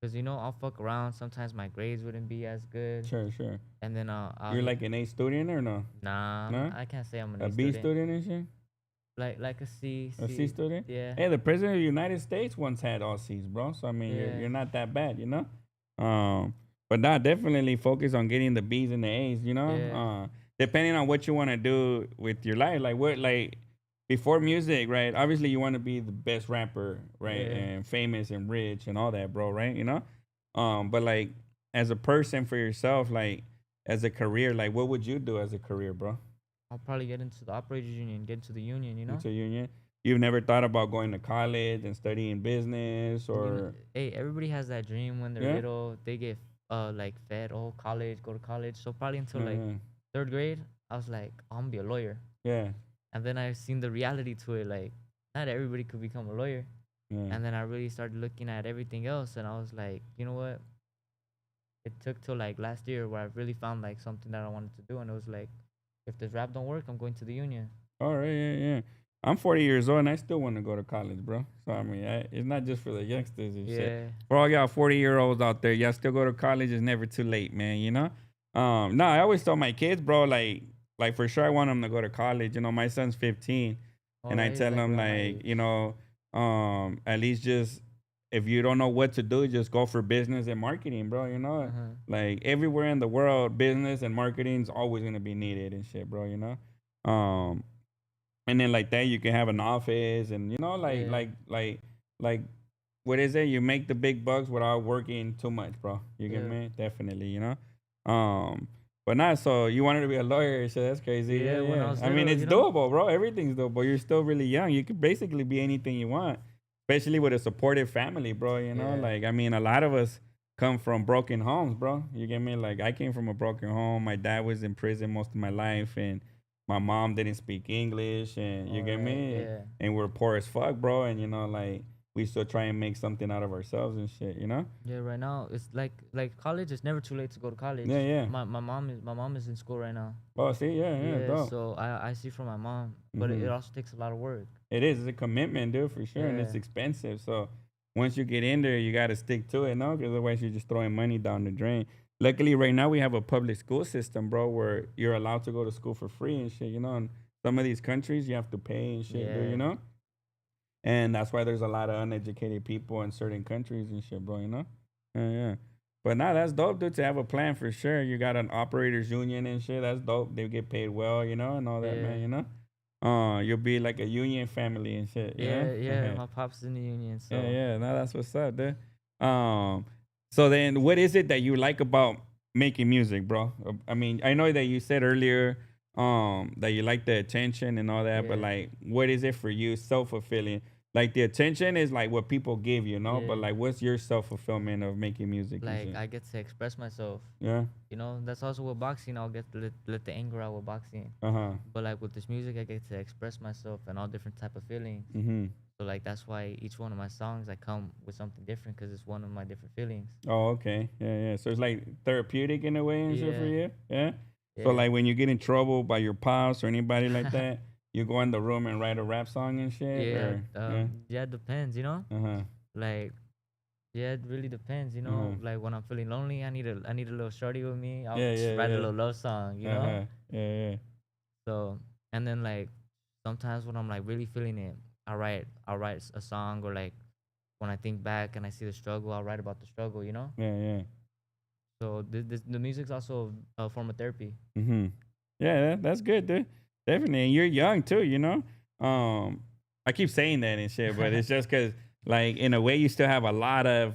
cuz you know, I'll fuck around, sometimes my grades wouldn't be as good. Sure, sure. And then You're I'll like an A student or no? No? I can't say I'm an A A B student. student and shit? Like a C, A C C. student? Yeah. Hey, the president of the United States once had all C's, bro. So I mean, Yeah. you're not that bad, you know. But not definitely focus on getting the B's and the A's, you know. Yeah. Depending on what you want to do with your life, like what, like before music, right? Obviously, you want to be the best rapper, right, Yeah. and famous and rich and all that, bro, right? You know. But like as a person for yourself, like as a career, like what would you do as a career, bro? I'll probably get into the operators union, get into the union, you know? Into union. You've never thought about going to college and studying business You know, or hey, everybody has that dream when they're yeah, little. They get like fed, oh, college, go to college. So probably until like yeah, third grade, I was like, I'm gonna be a lawyer. yeah, And then I seen the reality to it, like not everybody could become a lawyer. yeah. And then I really started looking at everything else, and I was like, you know what? It took till like last year where I really found like something that I wanted to do, and it was like, if this rap don't work, I'm going to the union. All right, yeah, yeah. I'm 40 years old and I still want to go to college, bro. So I mean, it's not just for the youngsters and shit. Yeah, For all y'all 40-year-olds out there, y'all still go to college. It's never too late, man. You know. No, I always tell my kids, bro, like for sure, I want them to go to college. You know, my son's 15, all and I right, he's tell like him around my like, you age. know, at least just if you don't know what to do, just go for business and marketing, bro. You know, Uh-huh. like everywhere in the world, business and marketing is always gonna be needed and shit, bro. You know. And then like that you can have an office and you know Yeah, like what is it, you make the big bucks without working too much, bro. You get yeah, me? Definitely, you know. But not so you wanted to be a lawyer, so that's crazy. Yeah, yeah. When I yeah, was I mean little, it's you know. doable, bro. Everything's doable. You're still really young. You could basically be anything you want, especially with a supportive family, bro. You know, Yeah, like I mean a lot of us come from broken homes, bro. You get me? Like I came from a broken home. My dad was in prison most of my life, and my mom didn't speak English, and you all get right, me? yeah. And we're poor as fuck, bro. And you know, like we still try and make something out of ourselves and shit, you know? Yeah, right now it's like college. It's never too late to go to college. Yeah, yeah. My mom is in school right now. Oh, see, yeah, yeah, Yeah, dope. so I see from my mom, but it Mm-hmm. also takes a lot of work. It is. It's a commitment, dude, for sure, and Yeah, it's expensive. So once you get in there, you got to stick to it, no? Because otherwise, you're just throwing money down the drain. Luckily, right now we have a public school system, bro, where you're allowed to go to school for free and shit. You know, in some of these countries, you have to pay and shit, dude. You yeah, know, and that's why there's a lot of uneducated people in certain countries and shit, bro. You know, yeah, yeah. But nah, that's dope, dude. To have a plan for sure. You got an operators union and shit. That's dope. They get paid well, you know, and all that, yeah, man. You know. You'll be like a union family and shit, you know? yeah, yeah. My pop's in the union, Yeah, so yeah. No, that's what's up, dude. Um, so then what is it that you like about making music, bro? I mean, I know that you said earlier that you like the attention and all that, but yeah. like what is it for you self fulfilling? Like the attention is like what people give you, know. But Yeah. like, what's your self fulfillment of making music and Like shit? I get to express myself. Yeah. You know, that's also with boxing. I'll get to let the anger out with boxing. Uh huh. But like with this music, I get to express myself and all different type of feelings. Mm-hmm. So like that's why each one of my songs I come with something different because it's one of my different feelings. Oh, okay. Yeah, yeah. So it's like therapeutic in a way and shit for Yeah, you. Yeah. So yeah. like when you get in trouble by your pops or anybody like that, you go in the room and write a rap song and shit, Yeah, or yeah. yeah, it depends, you know? Uh huh. Like, yeah, it really depends, you Uh huh. know? Like when I'm feeling lonely, I need a little shorty with me. I'll Yeah, just yeah, write a yeah. little love song, you Uh know? huh. Yeah, yeah. So, and then like sometimes when I'm like really feeling it, I'll write a song or like when I think back and I see the struggle, I'll write about the struggle, you know? Yeah, yeah. So the music's also a form of therapy. Mm-hmm. Yeah, that's good, dude. Definitely. And you're young too, you know? Um, I keep saying that and shit, but it's just because, like, in a way, you still have a lot of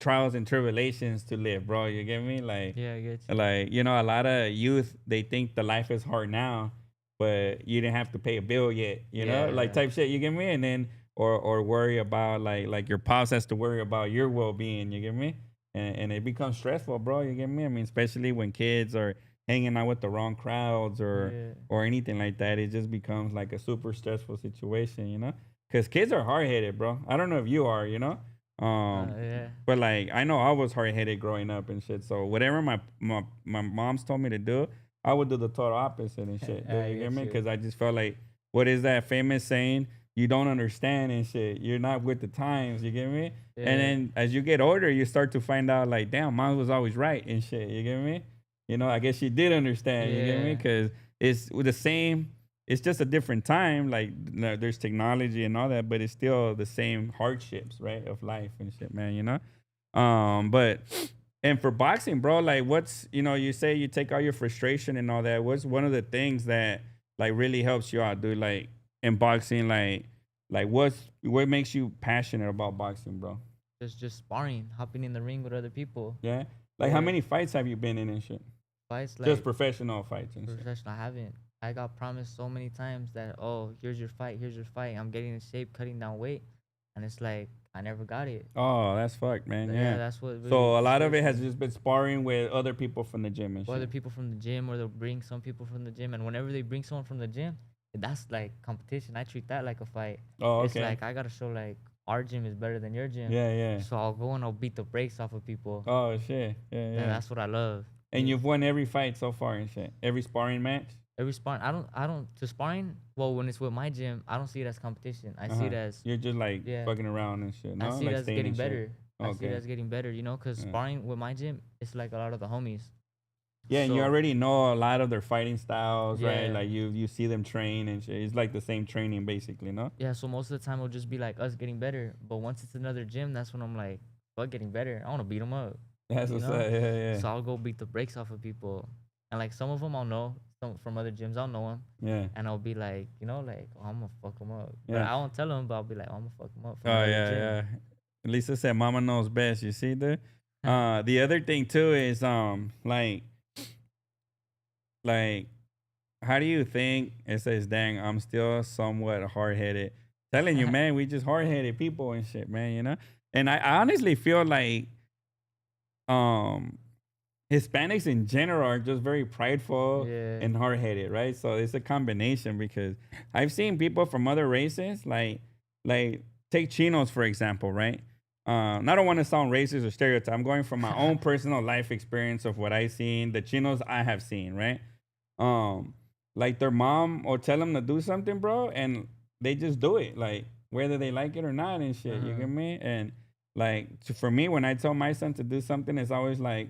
trials and tribulations to live, bro. You get me? Yeah, I get you. Like, you know, a lot of youth, they think the life is hard now, but you didn't have to pay a bill yet, you know? Like, Yeah, type shit, you get me? And then, or worry about, like your pops has to worry about your well being, you get me? And it becomes stressful, bro. You get me? I mean, especially when kids are hanging out with the wrong crowds yeah, or anything like that. It just becomes like a super stressful situation, you know? Because kids are hard headed, bro. I don't know if you are, you know? yeah, But like I know I was hard headed growing up and shit. So whatever my mom's told me to do, I would do the total opposite and shit. Do I you get get me? you. Because I just felt like, what is that famous saying? You don't understand and shit. You're not with the times. You get me? And Yeah, then as you get older, you start to find out like, damn, mom was always right and shit. You get me? You know, I guess she did understand. You get me? yeah. Because it's the same. It's just a different time. Like there's technology and all that, but it's still the same hardships, right, of life and shit, man. You know. But and for boxing, bro, like what's you say you take all your frustration and all that. What's one of the things that like really helps you out, dude? Like in boxing, like what makes you passionate about boxing, bro? Just sparring, hopping in the ring with other people. Yeah. Like how Yeah, many fights have you been in and shit? fights Just like professional fights and shit. professional. I haven't. I got promised so many times that oh, here's your fight, here's your fight. I'm getting in shape, cutting down weight, and it's like I never got it. Oh, that's fucked, man. Yeah, Yeah. that's what really So a lot of it discouraged has me. just been sparring with other people from the gym and Whether shit. people from the gym or they'll bring some people from the gym, and whenever they bring someone from the gym, that's like competition. I treat that like a fight. Oh, It's okay. like I gotta show like our gym is better than your gym, Yeah, yeah. so I'll go and I'll beat the brakes off of people. Oh shit. Yeah, And yeah. that's what I love. And you've won every fight so far and shit. Every sparring match. Every sparring, I don't to sparring. Well, when it's with my gym, I don't see it as competition. I Uh see huh. it as You're just like yeah. fucking around and shit. I No, see it like as staying getting in shape. better. I see it Okay. as getting better. You know, cause Yeah. sparring with my gym, it's like a lot of the homies. Yeah, and you So already know a lot of their fighting styles, right? yeah, Like you see them train and shit. It's like the same training basically, no? yeah. So most of the time it'll just be like us getting better. But once it's another gym, that's when I'm like, fuck getting better. I want to beat them up. That's You what's know. up. Yeah, yeah, So I'll go beat the brakes off of people. And like some of them I'll know, some from other gyms I'll know them, yeah, and I'll be like, you know, like oh, I'm gonna fuck them up. But yeah. I won't tell them, but I'll be like, oh, I'm gonna fuck them up from Oh another yeah, gym. yeah. Lisa said, "Mama knows best." You see, dude. The other thing too is like how do you think it says, "Dang, I'm still somewhat hard headed." Telling you, man, we just hard headed people and shit, man. You know. And I honestly feel like um Hispanics in general are just very prideful Yeah. and hard headed, right? So it's a combination because I've seen people from other races, like take chinos for example, right? I don't want to sound racist or stereotype. I'm going from my own personal life experience of what I've seen, the chinos I have seen, right? Um, like their mom will tell them to do something, bro, and they just do it, like whether they like it or not and shit. You Uh-huh. get me? And like for me, when I tell my son to do something, it's always like,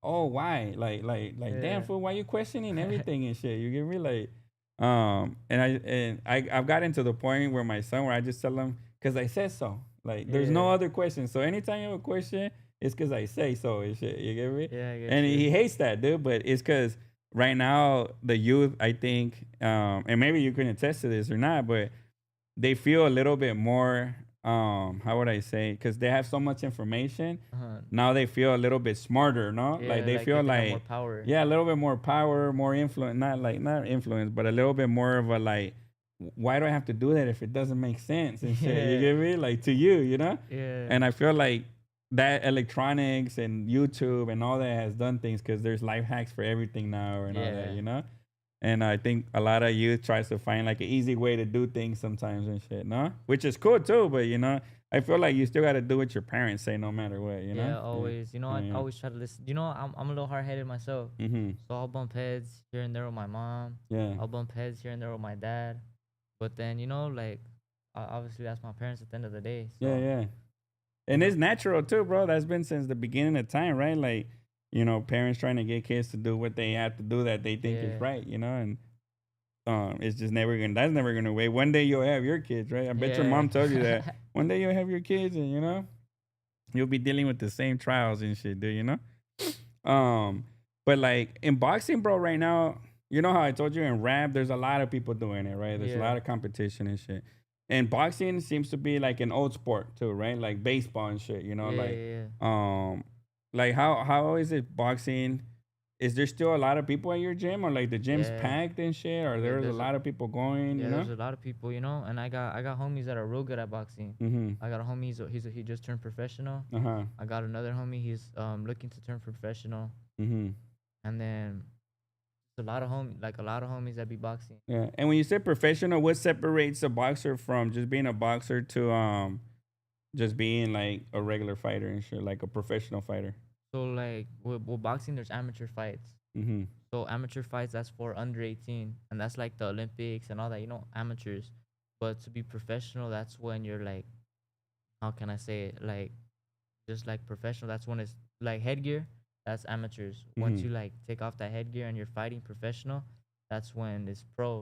oh, why? Like, damn Yeah. fool, why you questioning everything and shit? You get me? Like, I've gotten to the point where my son, where I just tell him, cause I said so. Like, there's no Yeah. other question. So anytime you have a question, it's cause I say so and shit. You get me? Yeah, I get And you. he hates that, dude. But it's cause right now the youth, I think, and maybe you can attest to this or not, but they feel a little bit more how would I say, because they have so much information Uh-huh. now, they feel a little bit smarter, no? Like Yeah, they like feel they have more like, power. yeah, a little bit more power, more influence, not influence, but a little bit more of a like why do I have to do that if it doesn't make sense and shit? You Yeah. get me? Like to you, you know? Yeah. And I feel like that electronics and YouTube and all that has done things because there's life hacks for everything now and all that, Yeah. you know? And I think a lot of youth tries to find like an easy way to do things sometimes and shit, no? Which is cool too, but you know, I feel like you still got to do what your parents say no matter what, you know? Yeah, Yeah. always. You know, I Yeah. always try to listen. You know, I'm a little hard headed myself. Mm-hmm. So I'll bump heads here and there with my mom. Yeah. I'll bump heads here and there with my dad. But then, you know, like, obviously that's my parents at the end of the day. Yeah. So, Yeah. you And know, it's natural too, bro. That's been since the beginning of time, right? Like, you know, parents trying to get kids to do what they have to do that they think is yeah. right, you know, and it's just never gonna. That's never gonna wait. One day you'll have your kids, right? I bet your Yeah. mom told you that. One day you'll have your kids, and you know, you'll be dealing with the same trials and shit, dude. You know. But like in boxing, bro, right now, you know how I told you in rap, there's a lot of people doing it, right? There's a Yeah. lot of competition and shit. And boxing seems to be like an old sport too, right? Like baseball and shit, you know, Yeah. Yeah. um like how is it boxing? Is there still a lot of people at your gym or like the gym's Yeah. packed and shit? Or Yeah. there's a lot of people going, you Yeah, know? there's a lot of people, you know, and I got homies that are real good at boxing. Mm-hmm. I got a homie, he just turned professional. Uh-huh. I got another homie, he's looking to turn professional. Mm-hmm. And then a lot of homies that be boxing. Yeah. And when you say professional, what separates a boxer from just being a boxer to just being like a regular fighter and shit, like a professional fighter? So like with boxing, there's amateur fights. Mm-hmm. So amateur fights, that's for under 18, and that's like the Olympics and all that. You know, amateurs. But to be professional, that's when you're like, how can I say it? Like just like professional. That's when it's like headgear. That's amateurs. Once Mm-hmm. you like take off that headgear and you're fighting professional, that's when it's pro.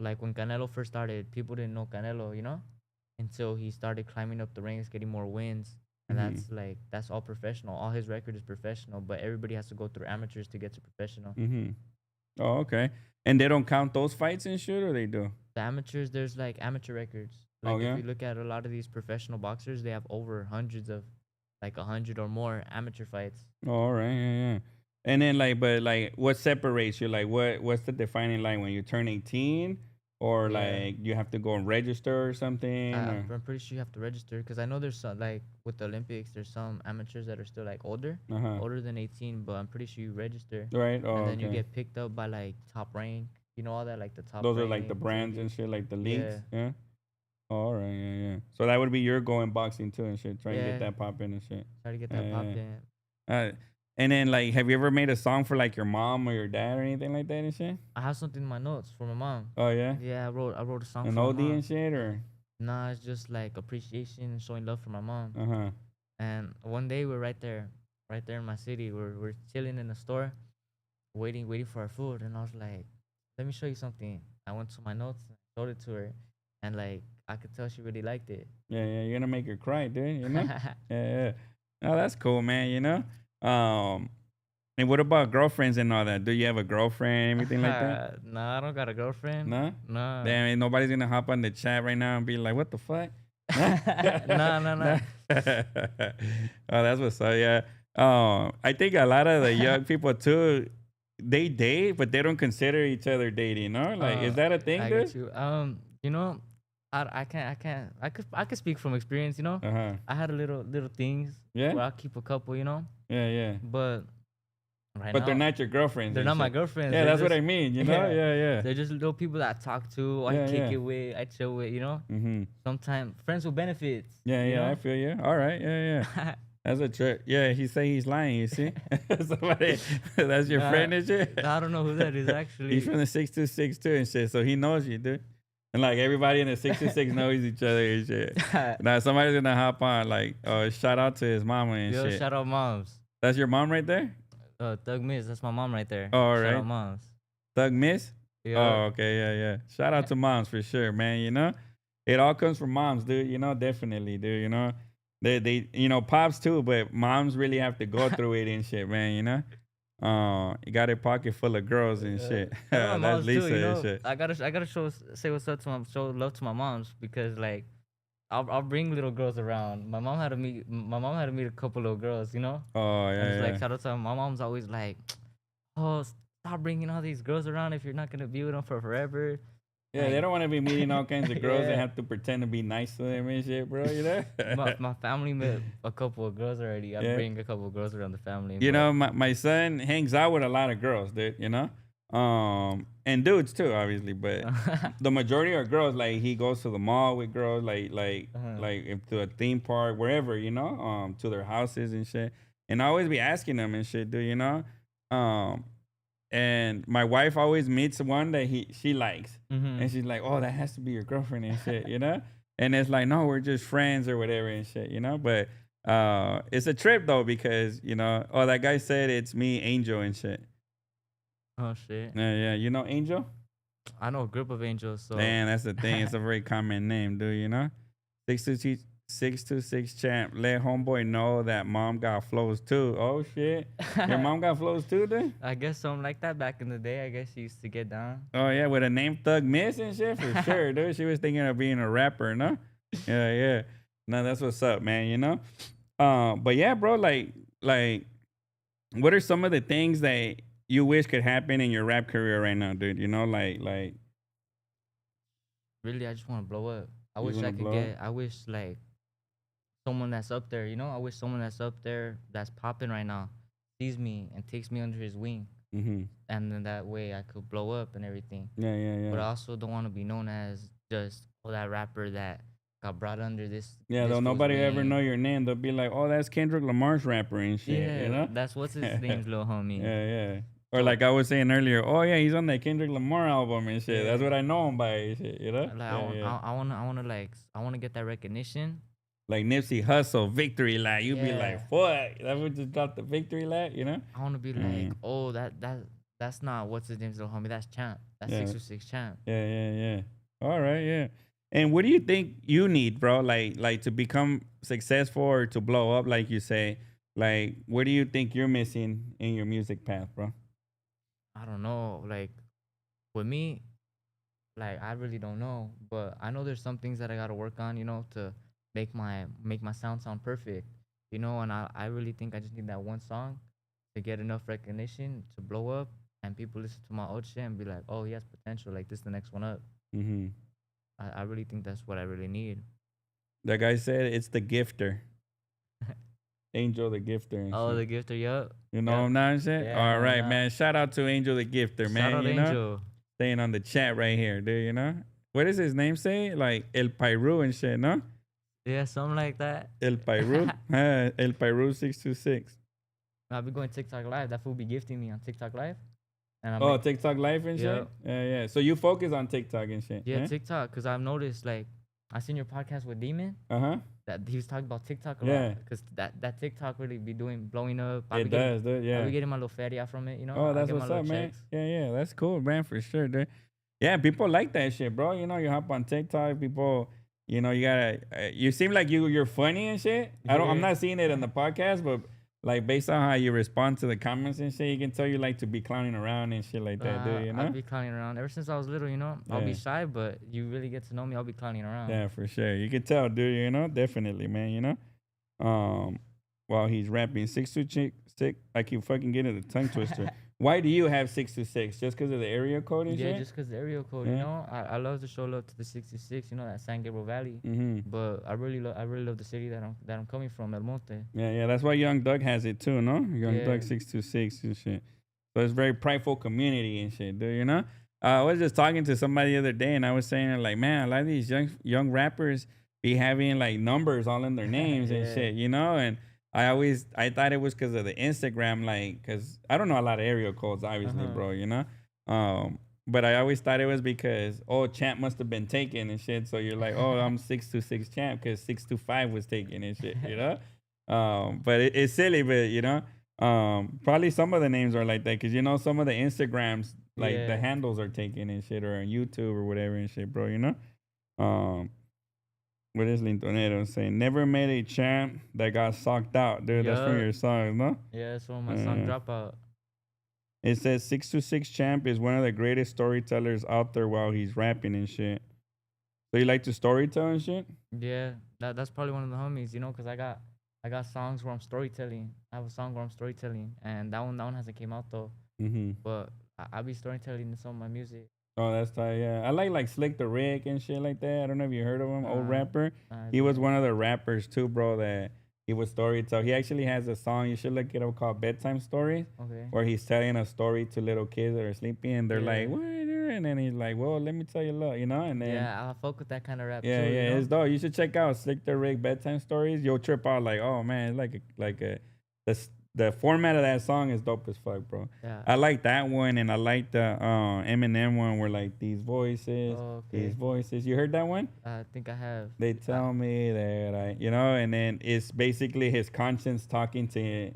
Like when Canelo first started, people didn't know Canelo, you know, until he started climbing up the ranks, getting more wins. And Mm-hmm. that's all professional. All his record is professional, but everybody has to go through amateurs to get to professional. Mm-hmm. Oh, okay. And they don't count those fights and shit, or they do? The amateurs, there's like amateur records. Oh Like if yeah. you look at a lot of these professional boxers, they have over hundreds of, like 100 or more amateur fights. Oh, all right. Yeah, yeah. And then like, but like, what separates you? Like, what's the defining line when you turn 18, or Yeah. like you have to go and register or something? Or I'm pretty sure you have to register because I know there's some like with the Olympics, there's some amateurs that are still like uh huh. older than 18, but I'm pretty sure you register Right. and Oh, then you okay. get picked up by like top rank, you know all that like the top Those are like the rank brands and juniors. shit, like the leagues. Yeah, Yeah. Oh, all right. Yeah, yeah. So that would be your going boxing too and shit. Try and get yeah. that pop in and shit. Try to get that Yeah. pop in. Uh, and then like, have you ever made a song for like your mom or your dad or anything like that and shit? I have something in my notes for my mom. Oh yeah, Yeah, I wrote a song an for my oldie mom. and shit or Nah, it's just like appreciation and showing love for my mom. uh huh. And one day we're right there in my city. We're chilling in the store, waiting for our food, and I was like, "Let me show you something." I went to my notes, and showed it to her, and like I could tell she really liked it. Yeah, yeah. You're gonna make her cry, dude. You know? Yeah, yeah. Oh, that's cool, man. You know. Um. And what about girlfriends and all that? Do you have a girlfriend, anything like that? Nah, I don't got a girlfriend. No. Nah. Damn, ain't nobody's gonna hop on the chat right now and be like, "What the fuck?" Nah? Nah, nah, nah. Nah? Oh, that's what's up. Yeah. I think a lot of the young people too, they date, but they don't consider each other dating. No, like, is Uh, that a thing, I dude? get you. You know, I could speak from experience. You know, Uh huh. I had a little things Yeah. where I keep a couple. You know, Yeah. Yeah. but right But they're now not your girlfriends they're and not my shit. girlfriends. Yeah, They're that's what just I mean. You know? yeah, Yeah. Yeah. they're just little people that I talk to, I Yeah. kick Yeah. it with, I chill with. You know, Mm-hmm. sometimes friends with benefits. Yeah. You Yeah. I know. feel you. All right. Yeah. Yeah. That's a trick. Yeah, he say he's lying. You see, somebody that's your Nah, friend and shit. I don't know who that is He's actually. from the 6262 and shit, so he knows you, dude. And like everybody in the 66 knows each other and shit. Now somebody's gonna hop on, like, shout out to his mama and Yo, shit. shout out moms. That's your mom right there. Thug Miss, that's my mom right there. Oh, all Shout right, out moms. Thug Miss. Yeah. Oh, okay, yeah, yeah. Shout out to moms for sure, man. You know, it all comes from moms, dude. You know, definitely, dude. You know, you know, pops too, but moms really have to go through it and shit, man. You know, you got a pocket full of girls and shit. Shout out my That's moms too. Lisa You and know, shit. I gotta say what's up to my show love to my moms because like I'll bring little girls around. My mom had to meet a couple little girls. You know, Oh and it's yeah, like yeah. shout out to my mom's always like, oh stop bringing all these girls around if you're not gonna be with them for forever. Yeah, they Like, don't want to be meeting all kinds of girls and yeah. have to pretend to be nice to them and shit, bro. You know? My family met a couple of girls already. I Yeah. bring a couple of girls around the family, You but know, my son hangs out with a lot of girls, dude, you know? And dudes too, obviously, but the majority are girls. Like he goes to the mall with girls, uh-huh. like if to a theme park, wherever, you know, to their houses and shit. And I always be asking them and shit, dude, you know? Um, and my wife always meets one that she likes. Mm-hmm. And she's like, oh, that has to be your girlfriend and shit, you know? And it's like, no, we're just friends or whatever and shit, you know? But it's a trip though, because, you know, oh, that guy said it's me, Angel and shit. Oh shit. Yeah, yeah. You know Angel? I know a group of angels, so Man, that's the thing. It's a very common name, dude, you know? 626 champ. Let homeboy know that mom got flows too. Oh shit. Your mom got flows too, dude? I guess something like that back in the day. I guess she used to get down. Oh yeah, with a name Thug Miss and shit for sure, dude. She was thinking of being a rapper, no? Yeah, yeah. No, that's what's up, man. You know. But yeah, bro. Like, what are some of the things that you wish could happen in your rap career right now, dude? You know, like Really, I just want to blow up. I you wish want I to could blow up. get. I wish like someone that's up there. You know, I wish someone that's up there that's popping right now sees me and takes me under his wing, Mm-hmm. and then that way I could blow up and everything. Yeah, yeah, But yeah. I also don't want to be known as just that rapper that got brought under Yeah, this though fool's nobody ever know wing. your name. They'll be like, "Oh, that's Kendrick Lamar's rapper and shit," you Yeah, know? that's what's his Yeah, name's little homie. yeah. Or So like I was saying earlier, oh yeah, he's on that Kendrick Lamar album and shit. That's yeah, what I know him by and shit, you know? like Yeah, yeah. I wanna like I wanna get that recognition. Like Nipsey Hustle, Victory Lap. You'd be like, Yeah, fuck, that would just drop the Victory Lap, you know? I wanna be like, Mm, oh that's not what's his name's little homie. That's Champ. That's yeah, 626 Champ. yeah. All right, yeah. And what do you think you need, bro? Like to become successful or to blow up, like you say? Like, what do you think you're missing in your music path, bro? I don't know. Like with me, like I really don't know, but I know there's some things that I gotta work on. You know, to make my sound perfect. You know, and I really think I just need that one song to get enough recognition to blow up, and people listen to my old shit and be like, oh, he has potential. Like this, is the next one up. Mm-hmm. I really think that's what I really need. That guy said it's the gifter, Angel the gifter and Oh, shit. the gifter, yup, You know yup, him now and shit? yeah, I All know him right, now. man. Shout out to Angel the gifter, Shout man. out You know? Angel. Staying on the chat right here, dude, you know? What does his name say? Like El Pyru and shit, no? Yeah, something like that. El Pyru? El Pyru 626. I'll be going TikTok live. That fool be gifting me on TikTok live, and I'm Oh, like, TikTok live and yeah, shit? Yeah, yeah. So you focus on TikTok and shit, yeah, yeah? TikTok. Cause I've noticed like I seen your podcast with Demon Uh-huh. that he was talking about TikTok a lot. Yeah, Cause that TikTok really be doing blowing up. it does, dude. I be Yeah. getting my little feria from it. You know, Oh, I that's get my what's little up, man. checks. Yeah, yeah. That's cool, man, for sure, dude. Yeah, people like that shit, bro. You know, you hop on TikTok, people, you know, you gotta, you seem like you're funny and shit. I'm Yeah. not seeing it in the podcast, but like based on how you respond to the comments and shit, you can tell you like to be clowning around and shit like that, dude, you I'll know? be clowning around ever since I was little. You know, I'll be Yeah, shy, but you really get to know me. I'll be clowning around. yeah, for sure. You can tell, dude, you know? Definitely, man, you know? Um, while he's rapping 626, I keep fucking getting the tongue twister. Why do you have 626? Just because of the area code and Yeah, shit? just cause the area code, you Yeah. know, I love to show love to the 66, you know, that San Gabriel Valley. Mm-hmm. But I really love the city that I'm coming from, El Monte. Yeah, yeah. That's why Young Doug has it too, no? Young Yeah, Doug 626 and shit. So it's very prideful community and shit, dude, you know? I was just talking to somebody the other day and I was saying, like, man, a lot of these young rappers be having like numbers all in their names and yeah, shit, you know? And I thought it was because of the Instagram, like, because I don't know a lot of area codes, obviously, uh-huh. bro, you know? But I always thought it was because, oh, champ must have been taken and shit. So you're like, oh, I'm 626 champ because 625 was taken and shit, you know? But it's silly, but you know, probably some of the names are like that because you know some of the Instagrams like the Yeah, handles are taken and shit or on YouTube or whatever and shit, bro. You know, um, what is Lintonero saying? Never met a champ that got socked out, dude. That's from yup, your song, no? yeah, that's one of my song Uh, dropout. it says 626 champ is one of the greatest storytellers out there while he's rapping and shit. So you like to storytell and shit? Yeah, that's probably one of the homies, you know, cause I got songs where I'm storytelling. I have a song where I'm storytelling, and that one hasn't came out though. Mm-hmm. But I be storytelling in some of my music. Oh, that's tight. Yeah, I like Slick the Rick and shit like that. I don't know if you heard of him, old Uh, rapper. I He was didn't. one of the rappers too, bro. That he was storyteller. He actually has a song you should look it up called "Bedtime Stories," Okay. where he's telling a story to little kids that are sleeping, and they're like, Yeah. "What?" And then he's like, "Well, let me tell you a lot," And then Yeah, I fuck with that kind of rap yeah, too, you yeah, know? it's dope. You should check out Slick the Rick bedtime stories. You'll trip out like, oh man, it's like a the format of that song is dope as fuck, bro. Yeah. I like that one, and I like the Eminem one where like Oh, these okay. voices. You heard that one? I think I have. They tell me that and then it's basically his conscience talking to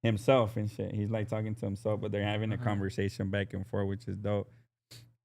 himself and shit. He's like talking to himself, but they're having a Uh-huh. conversation back and forth, which is dope.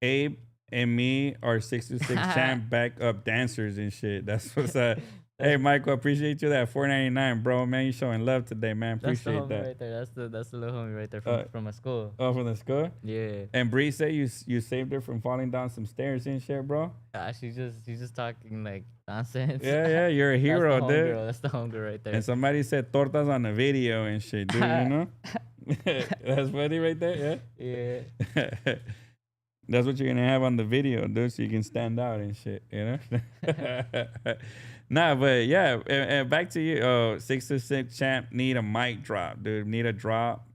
Abe and me are 626 champ backup dancers and shit. That's what's up. Hey that's Michael, appreciate you that 4.99, bro. Man, you showing love today, man. that's the Appreciate homie that. right there. That's the little homie right there Uh, from my school. from the school. Yeah. And Bree said you saved her from falling down some stairs and shit, bro. She's just talking like nonsense. Yeah, yeah, you're a That's the hero, dude. homegirl. That's the homegirl right And there. somebody said tortas on the video and shit, dude. You know, that's funny right there. Yeah. Yeah. That's what you're gonna have on the video, dude, so you can stand out and shit, Nah, but yeah, and back to you. 626 champ need a mic drop, dude. Need a drop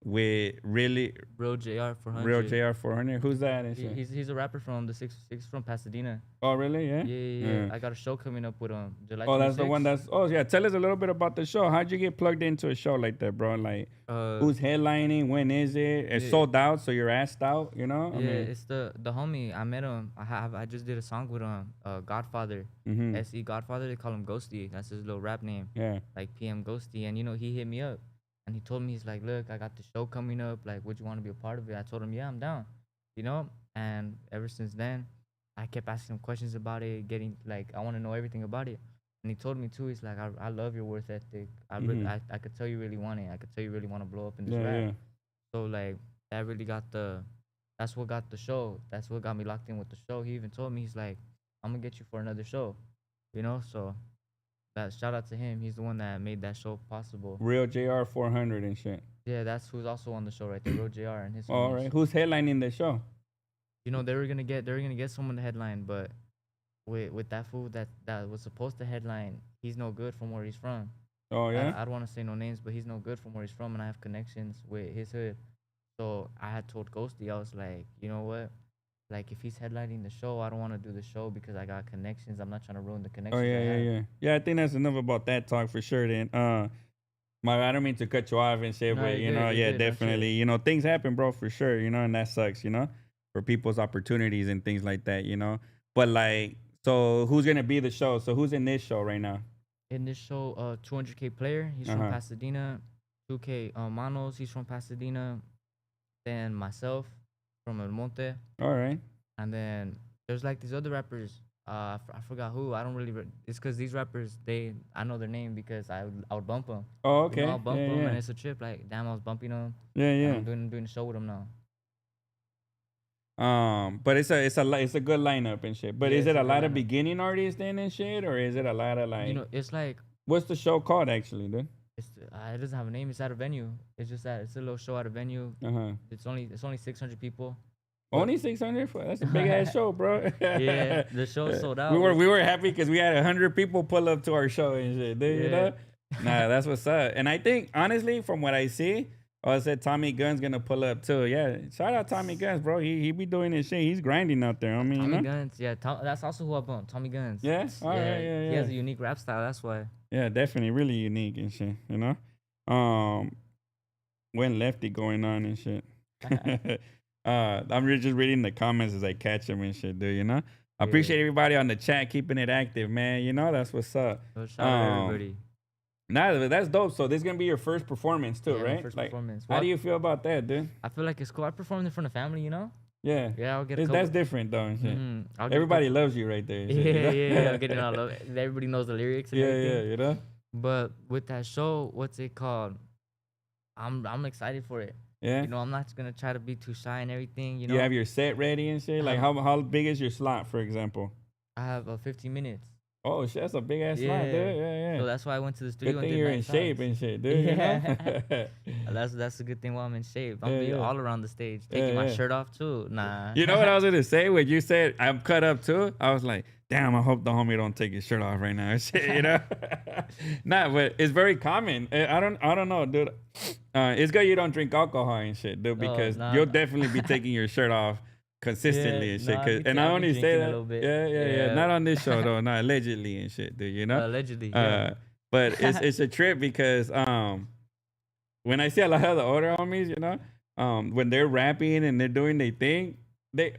with really Real JR real 400. JR 400. Who's that and He, shit? he's a rapper from the 6 from Pasadena. Oh, really? Yeah. Yeah, yeah, yeah. Yeah. I got a show coming up with July Oh, that's the one. 26th. That's oh yeah. Tell us a little bit about the show. How'd you get plugged into a show like that, bro? Like, Uh, who's headlining? When is it? It's yeah, sold out, so you're asked out. You know? I yeah. mean, It's the homie. I met him. I just did a song with him. Godfather, mm-hmm. SE Godfather. They call him Ghosty. That's his little rap name. Yeah. Like PM Ghosty. And he hit me up, and he told me he's like, look, I got the show coming up. Like, would you want to be a part of it? I told him, yeah, I'm down. And ever since then, I kept asking him questions about it, getting like I want to know everything about it. And he told me too. He's like, I love your worth ethic. Mm-hmm. I could tell you really want it. I could tell you really want to blow up in this Yeah. rap. Yeah. So like that really that's what got the show. That's what got me locked in with the show. He even told me he's like, I'm gonna get you for another show. So that shout out to him. He's the one that made that show possible. Real JR 400 and shit. Yeah, that's who's also on the show right there, Real JR and his All homies. right. Who's headlining the show? They were gonna get someone to headline, but with that fool that was supposed to headline, he's no good from where he's from. Oh yeah. I don't want to say no names, but he's no good from where he's from, and I have connections with his hood. So I had told Ghosty, I was like, you know what? Like if he's headlining the show, I don't want to do the show because I got connections. I'm not trying to ruin the Oh connections yeah, I yeah, have. yeah. Yeah, I think that's enough about that talk for sure. Then, I don't mean to cut you off and shit, No, but you're good, you're yeah, good, no shit. definitely. Things happen, bro, for sure. And that sucks. For people's opportunities and things like that. But like, so who's gonna be the show? So who's in this show right now? In this show, 200K player, he's from Uh-huh. Pasadena. 2K Manos, he's from Pasadena. Then myself from El Monte. All right. And then there's like these other rappers. I forgot who. I don't really. It's because these rappers, I know their name because I would bump them. Oh, okay. I'll bump Yeah, them, yeah. and it's a trip. Like, damn, I was bumping them. Yeah, And yeah. I'm doing the show with them now. But it's a good lineup and shit. But Yeah, is it's it a a good lot of lineup. beginning artists then and shit, or is it a lot of like? It's like What's the show called actually, dude? it doesn't have a name. It's at a venue. It's just that it's a little show at a venue. Uh huh. It's only 600 people. Only 600. That's a big ass show, bro. Yeah, the show sold out. We were happy because we had 100 people pull up to our show and shit, dude. Yeah. Nah, that's what's up. And I think honestly, from what I see, I said Tommy Gunn's gonna pull up too. Yeah, shout out Tommy Guns, bro. He be doing his shit. He's grinding out there. I mean, Tommy Guns. Yeah, that's also who I bump. Tommy Guns. Yeah? Oh, yeah, He has yeah. a unique rap style. That's why. Yeah, definitely, really unique and shit. When lefty going on and shit. I'm just reading the comments as I catch them and shit, dude. I appreciate everybody on the chat keeping it active, man. That's what's up. So shout out everybody. Nah, that's dope. So this is gonna be your first performance too, Yeah, my right? first Like, performance. how Well, do you feel about that, dude? I feel like it's cool. I performed in front of family, Yeah, Yeah, I'll get a that's couple. different though. And shit. I'll get a Everybody couple- loves you right there. and Yeah, shit, yeah. I'm getting all love. Everybody knows the lyrics and yeah, everything. yeah. But with that show, what's it called? I'm excited for it. Yeah. I'm not gonna try to be too shy and everything. You have your set ready and shit. Like, how big is your slot, for example? I have 15 minutes. Oh shit, that's a big ass slide, Yeah. dude. Yeah, yeah. So that's why I went to the Good studio and thing did you're in 9 songs. shape and shit, dude. You know. Yeah. That's a good thing while I'm in shape. I'm Yeah, gonna be yeah, all around the stage, yeah, taking my yeah. shirt off too. Nah. You know what I was gonna say when you said I'm cut up too? I was like, damn, I hope the homie don't take his shirt off right now. Shit, you know? Nah, but it's very common. I don't know, dude. It's good you don't drink alcohol and shit, dude, Oh, because nah, you'll nah. definitely be taking your shirt off Yeah, consistently and no, shit. And I I be only say drinking a that, little bit. yeah, yeah, yeah. Yeah. Not on this show though, not allegedly and shit, dude. You know? Allegedly, yeah. Uh, but it's a trip because when I see a lot of the older homies, when they're rapping and they're doing their thing,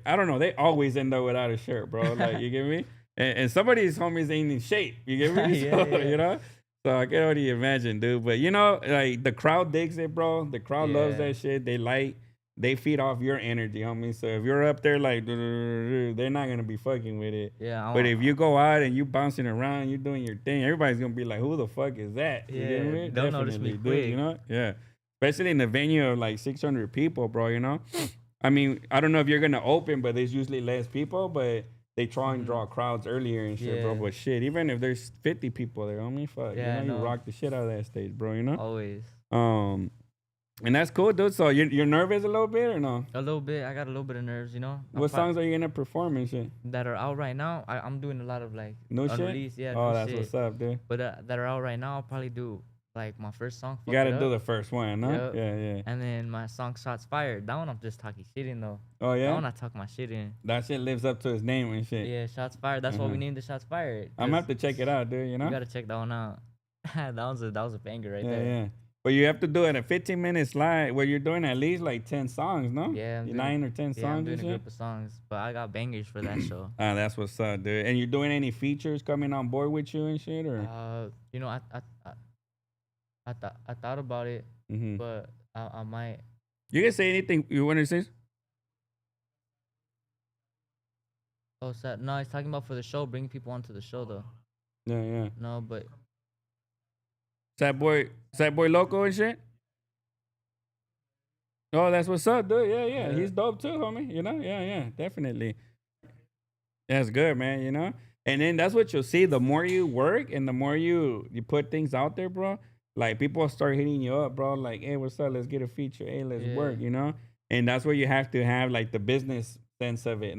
I don't know, they always end up without a shirt, bro. Like you get me? And some of these homies ain't in shape. You get me? Yeah, So yeah. so I can only imagine, dude. But like the crowd digs it, bro. The crowd loves Yeah. that shit. They feed off your energy, homie. So if you're up there like they're not gonna be fucking with it. Yeah, But if you go out and you bouncing around, you doing your thing, everybody's gonna be like, "Who the fuck is that?" You get yeah, me? they'll notice me Definitely, dude. quick. Yeah. Especially in a venue of like 600 people, bro. I mean, I don't know if you're gonna open, but there's usually less people, but they try and draw crowds earlier and shit, bro. Yeah. But shit, even if there's 50 people there, homie, fuck, Yeah, you no. rock the shit out of that stage, bro. Always. Um, and that's cool, dude. So you're nervous a little bit or no? A little bit. I got a little bit of nerves, you know. What songs are you gonna perform and shit? That are out right now. I'm doing a lot of like No shit. unreleased, yeah, Oh, new that's shit. what's up, dude. But that are out right now. I'll probably do like my first song. You Fuck gotta It do Up. the first one, huh? Yep. Yeah, yeah. And then my song Shots Fired. That one I'm just talking shit in though. Oh That yeah. one I talk my shit in. That shit lives up to his name and shit. Yeah, Shots Fired. That's why we Uh-huh. named the Shots Fired. I'm gonna 'Cause have to check it out, dude. You gotta check that one out. That was a banger right Yeah, there. yeah. But you have to do it a 15-minute slide where you're doing at least like 10 songs, no? Yeah, I'm doing, 9 or 10 yeah, I'm songs doing and a shit? group of songs, but I got bangers for that show. Ah, that's what's up, dude. And you doing any features coming on board with you and shit, or? You know, I thought about it, Mm-hmm. but I might. You can say anything you want to say. Oh, no, he's talking about for the show, bringing people onto the show though. Yeah, yeah. No, but Sad boy loco and shit. Oh, that's what's up, dude. Yeah, yeah. Yeah. He's dope too, homie. Yeah, yeah, definitely. That's good, man. And then that's what you'll see. The more you work and the more you put things out there, bro, like people start hitting you up, bro. Like, hey, what's up? Let's get a feature. Hey, let's work, Yeah. And that's where you have to have like the business sense of it,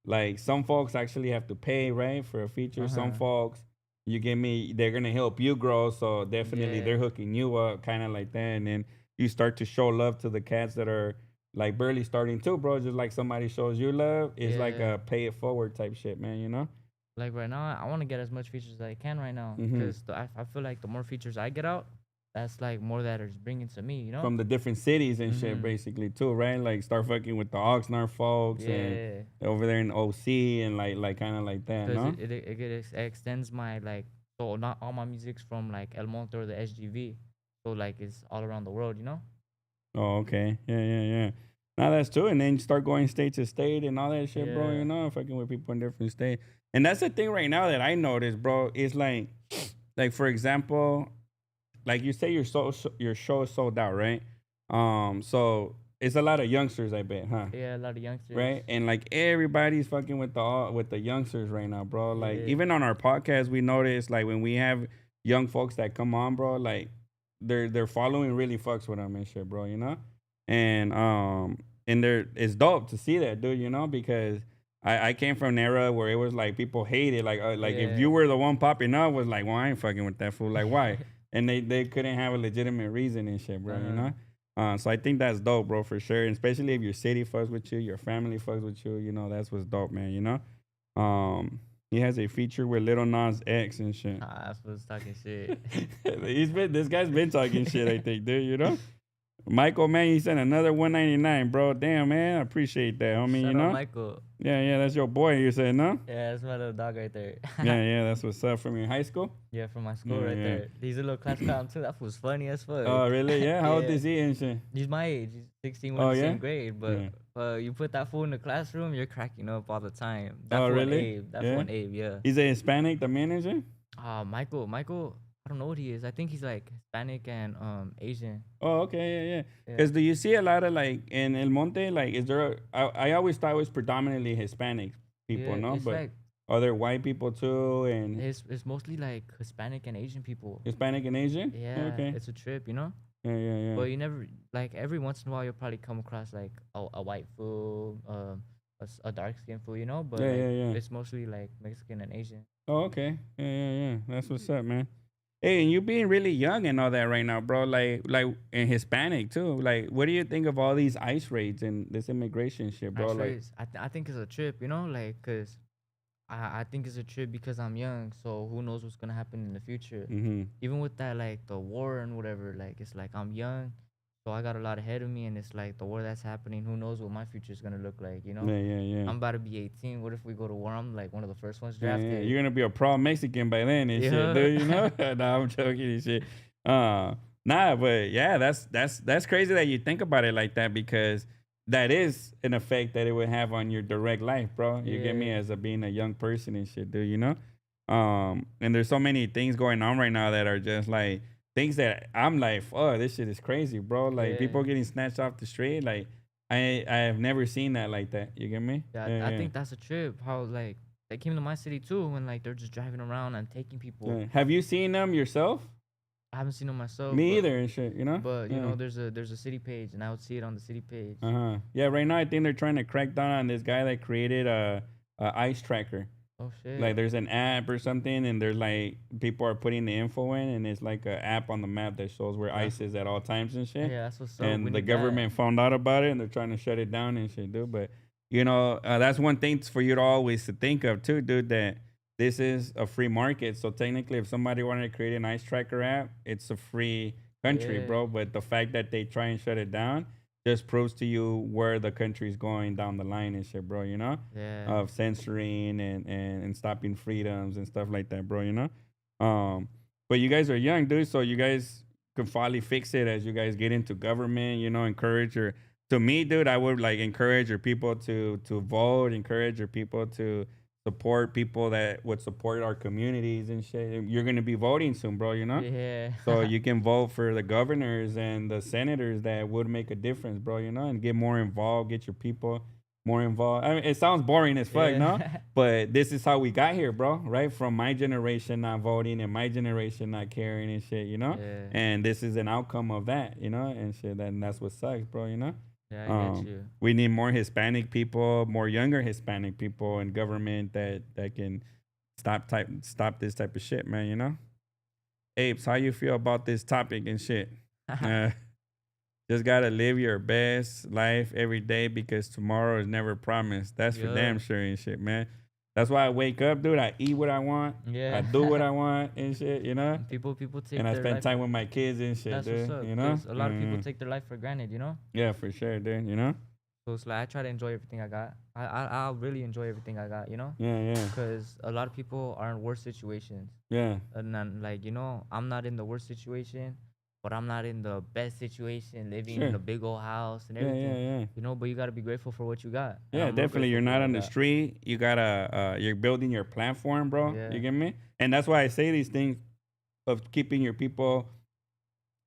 like some folks actually have to pay, right, for a feature. Some Uh-huh. folks, you get me, they're gonna help you grow. So definitely they're Yeah. hooking you up, kind of like that. And then you start to show love to the cats that are like barely starting too, bro. Just like somebody shows you love, it's like Yeah. a pay it forward type shit, man. Like right now, I want to get as much features as I can right now Mhm. because I feel like the more features I get out, that's like more that is bringing to me, you know? From the different cities and shit, Mhm. basically too, right? Like start fucking with the Oxnard folks Yeah. and over there in OC and like kind of like that, Because no? it extends my like, so not all my music's from like El Monte or the SGV. So like it's all around the world, you know? Oh, okay. Yeah, yeah, yeah. Now that's true. And then you start going state to state and all that shit, bro. Yeah. Fucking with people in different states. And that's the thing right now that I noticed, bro. Is like for example, like you say your show is sold out, right? So it's a lot of youngsters, I bet, huh? Yeah, a lot of youngsters. Right? And like everybody's fucking with the youngsters right now, bro. Like Yeah. even on our podcast, we notice like when we have young folks that come on, bro, like they're following really fucks with them and shit, bro. And it's dope to see that, dude, because I came from an era where it was like people hated, like if Yeah. you were the one popping up, was like, well, I ain't fucking with that fool, like why? And they couldn't have a legitimate reason and shit, bro. So I think that's dope, bro, for sure. And especially if your city fucks with you, your family fucks with you, that's what's dope, man. He has a feature with Little Nas X and shit. That's what's talking shit. This guy's been talking shit, I think, dude. Michael, man, he sent another 199, bro. Damn, man, I appreciate that, homie. Shout out Michael. Yeah, that's your boy. You said no? Yeah, that's my little dog right there. Yeah, that's what's up from your high school. Yeah, from my school Yeah, right yeah. there. He's a little class clown too. That was funny as fuck. Oh, really? Yeah. How old Yeah. is he and shit? He's my age. He's 16, we're Oh, in the yeah? same grade. But Yeah. you put that fool in the classroom, you're cracking up all the time. That Oh, fool really? Abe. That Yeah? one Abe, yeah. He's a Hispanic, the manager. Michael, I don't know what he is. I think he's like Hispanic and Asian. Oh, okay, yeah. Yeah. Because do you see a lot of like in El Monte? Like, is there? I always thought it was predominantly Hispanic people, Yeah, no? it's But like other white people too, and It's mostly like Hispanic and Asian people. Hispanic and Asian. Yeah, Okay. it's a trip, you know. Yeah, yeah, yeah. But you never like every once in a while you'll probably come across like a white fool, a dark skinned fool, you know. But Yeah, like yeah, yeah. it's mostly like Mexican and Asian. Oh, okay. Yeah, yeah, yeah. That's what's up, man. Hey, and you being really young and all that right now, bro. Like, and Hispanic too. Like, what do you think of all these ICE raids and this immigration shit, bro? Like, Actually, I think it's a trip, you know, like cause I think it's a trip because I'm young, so who knows what's gonna happen in the future. mm-hmm. Even with that, like the war and whatever, like it's like I'm young, so I got a lot ahead of me, and it's like the war that's happening. Who knows what my future is gonna look like? You know, Yeah, yeah, yeah. I'm about to be 18. What if we go to war? I'm like one of the first ones Yeah, yeah. drafted. You're gonna be a proud Mexican by then and shit, Yeah, dude. You know? Nah, I'm joking and shit. Nah, but yeah, that's crazy that you think about it like that because that is an effect that it would have on your direct life, bro. You get me yeah, as a being a young person and shit, dude. You know? And there's so many things going on right now that are just like things that I'm like, oh, this shit is crazy, bro. Like yeah, people getting snatched off the street, like I have never seen that like that. You get me? yeah. Yeah, I yeah. think that's a trip. How like they came to my city too, when like they're just driving around and taking people. Yeah. Have you seen them yourself? I haven't seen them myself, Me but either and shit, you know? you Yeah. know there's a city page, and I would see it on the city page. Uh-huh. Yeah, right now I think they're trying to crack down on this guy that created a ice tracker. Oh Like shit. there's an app or something and there's like people are putting the info in and it's like an app on the map that shows where That's ice is at all times and shit. yeah, that's what's up. We And the need that. government found out about it and they're trying to shut it down and shit, dude. But you know, that's one thing for you to always to think of too, dude, that this is a free market. So technically if somebody wanted to create an ice tracker app, it's a free country, Yeah, bro. But the fact that they try and shut it down just proves to you where the country's going down the line and shit, bro, you know? yeah, Of censoring and stopping freedoms and stuff like that, bro, you know? Um, but you guys are young, dude, so you guys can finally fix it as you guys get into government, you know, encourage your to me, dude, I would like encourage your people to vote, encourage your people to support people that would support our communities and shit. You're gonna be voting soon, bro, you know? yeah. So you can vote for the governors and the senators that would make a difference, bro, you know, and get more involved, get your people more involved. I mean, it sounds boring as fuck, no? Yeah. But this is how we got here, bro, right? From my generation not voting and my generation not caring and shit, you know? Yeah. And this is an outcome of that, you know, and shit. And that's what sucks, bro, you know? Yeah, I get you. We need more Hispanic people, more younger Hispanic people in government that can stop this type of shit, man, you know? Apes, how you feel about this topic and shit? Uh, just gotta live your best life every day because tomorrow is never promised. That's for Yeah. damn sure and shit, man. That's why I wake up, dude. I eat what I want. I Yeah. do what I want and shit, you know. People take And I their spend life. time with my kids and shit, That's what's dude. up. You know. 'Cause a lot of people take their life for granted, you know. Yeah, for sure, dude. You know. So it's like I try to enjoy everything I got. I'll really enjoy everything I got, you know. Yeah, yeah, Because a lot of people are in worse situations, yeah. and then like you know, I'm not in the worst situation, but I'm not in the best situation, living in Sure. a big old house and Yeah, everything. yeah, yeah. You know, but you gotta be grateful for what you got. And Yeah, I'm real definitely. grateful You're for not what I on the got. street. You gotta, you're building your platform, bro. Yeah. You get me? And that's why I say these things of keeping your people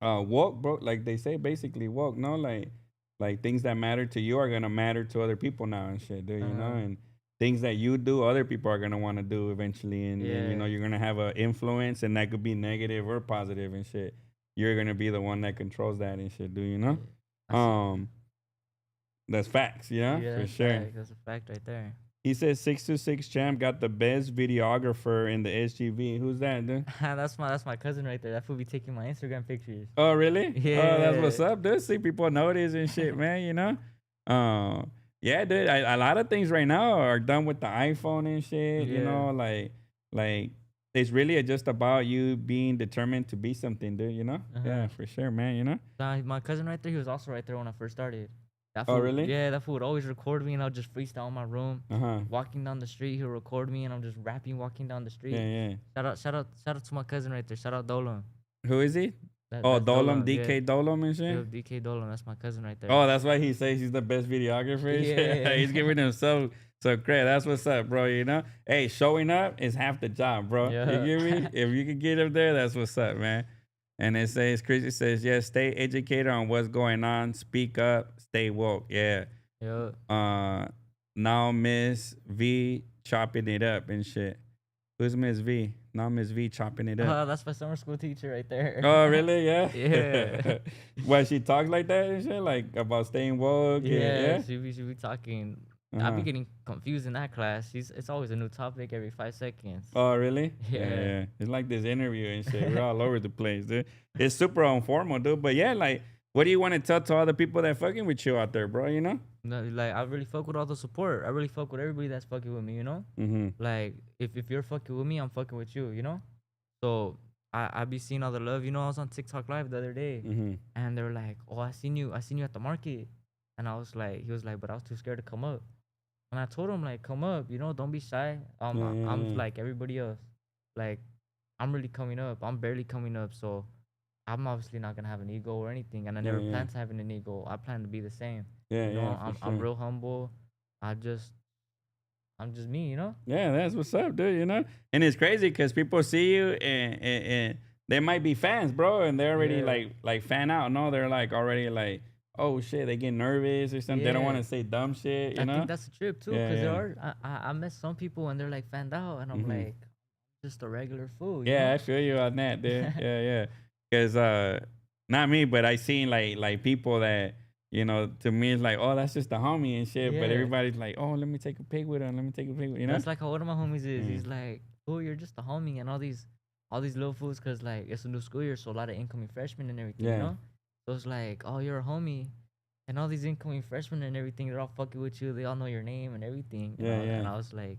woke, bro. Like they say, basically woke. No, like things that matter to you are gonna matter to other people now and shit, dude. You know, Uh, and things that you do, other people are gonna want to do eventually, and you know yeah. you're gonna have an influence, and that could be negative or positive and shit. You're gonna be the one that controls that and shit, do you know? Yeah. I see. Um, that's facts, yeah, Yeah, for that's sure. fact. That's a fact right there. He says 626 champ got the best videographer in the SGV. Who's that, dude? That's my cousin right there. That fool be taking my Instagram pictures. Oh, really? Oh, that's Yeah. what's up, dude. See, people notice and shit, man, you know? Yeah, dude. A lot of things right now are done with the iPhone and shit, you Yeah. know? Like, it's really just about you being determined to be something, dude, you know? Uh-huh. Yeah, for sure, man, you know? Nah, my cousin right there, he was also right there when I first started. That Oh, fool, really? yeah, that fool would always record me, and I'll just freestyle in my room. Uh huh. Walking down the street, he'll record me, and I'm just rapping walking down the street. Yeah, yeah. Shout out to my cousin right there. Shout out Dolan. Who is he? That, Oh, that's Dolam, yeah. DK Dolam and Yeah, shit? DK Dolan. That's my cousin right there. Oh, that's why he says he's the best videographer. and shit. Yeah. He's giving himself so credit. That's what's up, bro. You know, hey, showing up is half the job, bro. Yeah. You get me? If you can get up there, that's what's up, man. And it says, Chrissy says, yes, stay educated on what's going on. Speak up, stay woke. Yeah. Yeah. Now Miss V chopping it up and shit. Who's Miss V? Not Miss V chopping it up. That's my summer school teacher right there. Oh, really? Yeah. Yeah. Why she talks like that and shit, like about staying woke. Yeah, Yeah. she be talking. I be Uh-huh. getting confused in that class. It's always a new topic every 5 seconds. Oh, really? Yeah, Yeah. yeah. It's like this interview and shit. We're all over the place, dude. It's super informal, dude. But yeah, like, what do you want to tell to all the people that fucking with you out there, bro? You know? No, like I really fuck with all the support. I really fuck with everybody that's fucking with me, you know? Mm-hmm. Like if you're fucking with me, I'm fucking with you, you know? So I be seeing all the love, you know. I was on TikTok live the other day Mm-hmm. and they were like, "Oh, I seen you at the market." And I was like, he was like, "But I was too scared to come up." And I told him like, "Come up, you know, don't be shy." Yeah, yeah, I'm yeah. like everybody else. Like I'm really coming up. I'm barely coming up, so I'm obviously not gonna have an ego or anything, and I Yeah, never yeah. plan to have an ego. I plan to be the same. Yeah, You know, yeah, for I'm sure. real humble. I just I'm just me, you know? Yeah, that's what's up, dude. You know, and it's crazy because people see you and they might be fans, bro, and they're already Yeah. like fan out. No, they're like already like, oh shit, they get nervous or something. They don't want Yeah. to say dumb shit. You I think know? that's the trip too, Yeah, cause there yeah. are I met some people and they're like fanned out, and I'm Mm-hmm. like just a regular fool, you Yeah, know? I feel you on that, dude. Yeah, yeah. Cause not me, but I seen like people that to me it's like, oh, that's just a homie and shit. But Yeah. everybody's like, oh, let me take a pic with him. Let me take a pic. You know? That's like how one of my homies is. Mm. He's like, "Oh, you're just a homie," and all these little fools, cause like it's a new school year, so a lot of incoming freshmen and everything, you Yeah, know. So it's like, "Oh, you're a homie," and all these incoming freshmen and everything, they're all fucking with you. They all know your name and everything, yeah, yeah. and I was like,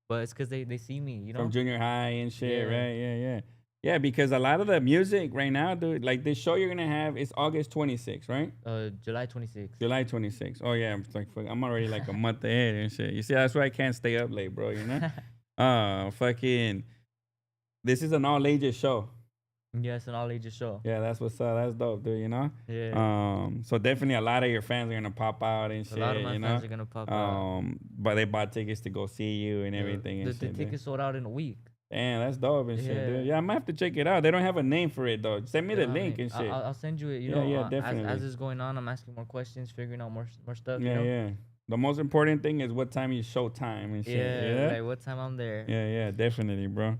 but it's cause they see me, you From know. junior high and shit, Yeah. right? Yeah, yeah. Yeah, because a lot of the music right now, dude, like this show you're gonna have is August 26th, right? July 26th. July 26th. Oh yeah, it's like fuck, I'm already like a month ahead and shit. You see, that's why I can't stay up late, bro. You know? Fucking. This is an all ages show. Yes, an all ages show. Yeah, that's what's up. That's dope, dude. You know? Yeah. So definitely a lot of your fans are gonna pop out and A lot of shit. my You know? fans are gonna pop out. But they bought tickets to go see you and everything and The shit, dude. tickets sold out in a week. Damn, that's dope and shit, Yeah. dude. Yeah, I might have to check it out. They don't have a name for it though. Send me They the don't have link any. and shit. I'll send you it. You Yeah, know, yeah, as definitely. it's going on, I'm asking more questions, figuring out more stuff. You Yeah, know. yeah. The most important thing is what time you show time and shit. Yeah, Yeah, like what time I'm there. yeah, yeah, definitely, bro.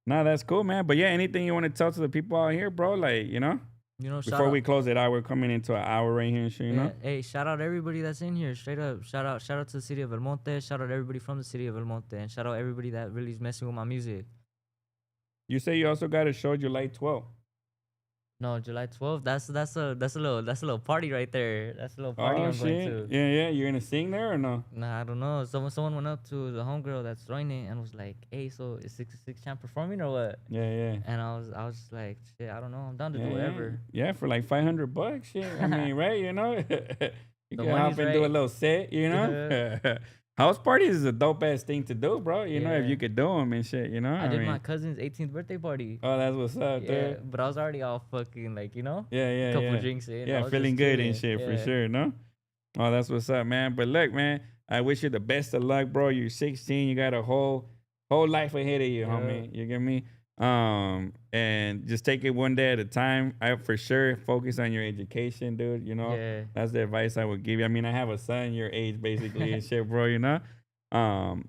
Nah, that's cool, man. But yeah, anything you want to tell to the people out here, bro? Like, You know, shout before out. we close it out, we're coming into an hour right here and shit. You Yeah, know? hey, shout out everybody that's in here. Straight up, shout out to the city of El Monte. Shout out everybody from the city of El Monte, and shout out everybody that really is messing with my music. You say you also got a show July 12th. No, July 12th. That's a little party right there. That's a little party Oh I'm going shit. to. Yeah, yeah. You're gonna sing there or no? Nah, I don't know. Someone went up to the homegirl that's throwing it and was like, "Hey, so is 66 champ performing or what?" Yeah, yeah. And I was just like, "Shit, I don't know. I'm down to Yeah, do yeah. whatever." Yeah, for like $500. Shit. I mean, right? You know, you The can money's hop and do a right. little set. You know, house parties is a dope ass thing to do, bro. You know, if Yeah. you could do them and shit. You know, I did mean, my cousin's 18th birthday party. oh, that's what's up, Yeah, dude. but I was already all fucking like, you know, Yeah, yeah, couple yeah. drinks in. I Yeah, was feeling just good and chilling. shit for Yeah. sure. No. Oh, that's what's up, man. But look, man, I wish you the best of luck, bro. You're 16. You got a whole life ahead of you, Yeah. homie. You get me? And just take it one day at a time. I for sure focus on your education, dude. You know, Yeah. that's the advice I would give you. I mean, I have a son your age, basically, and shit, bro. You know,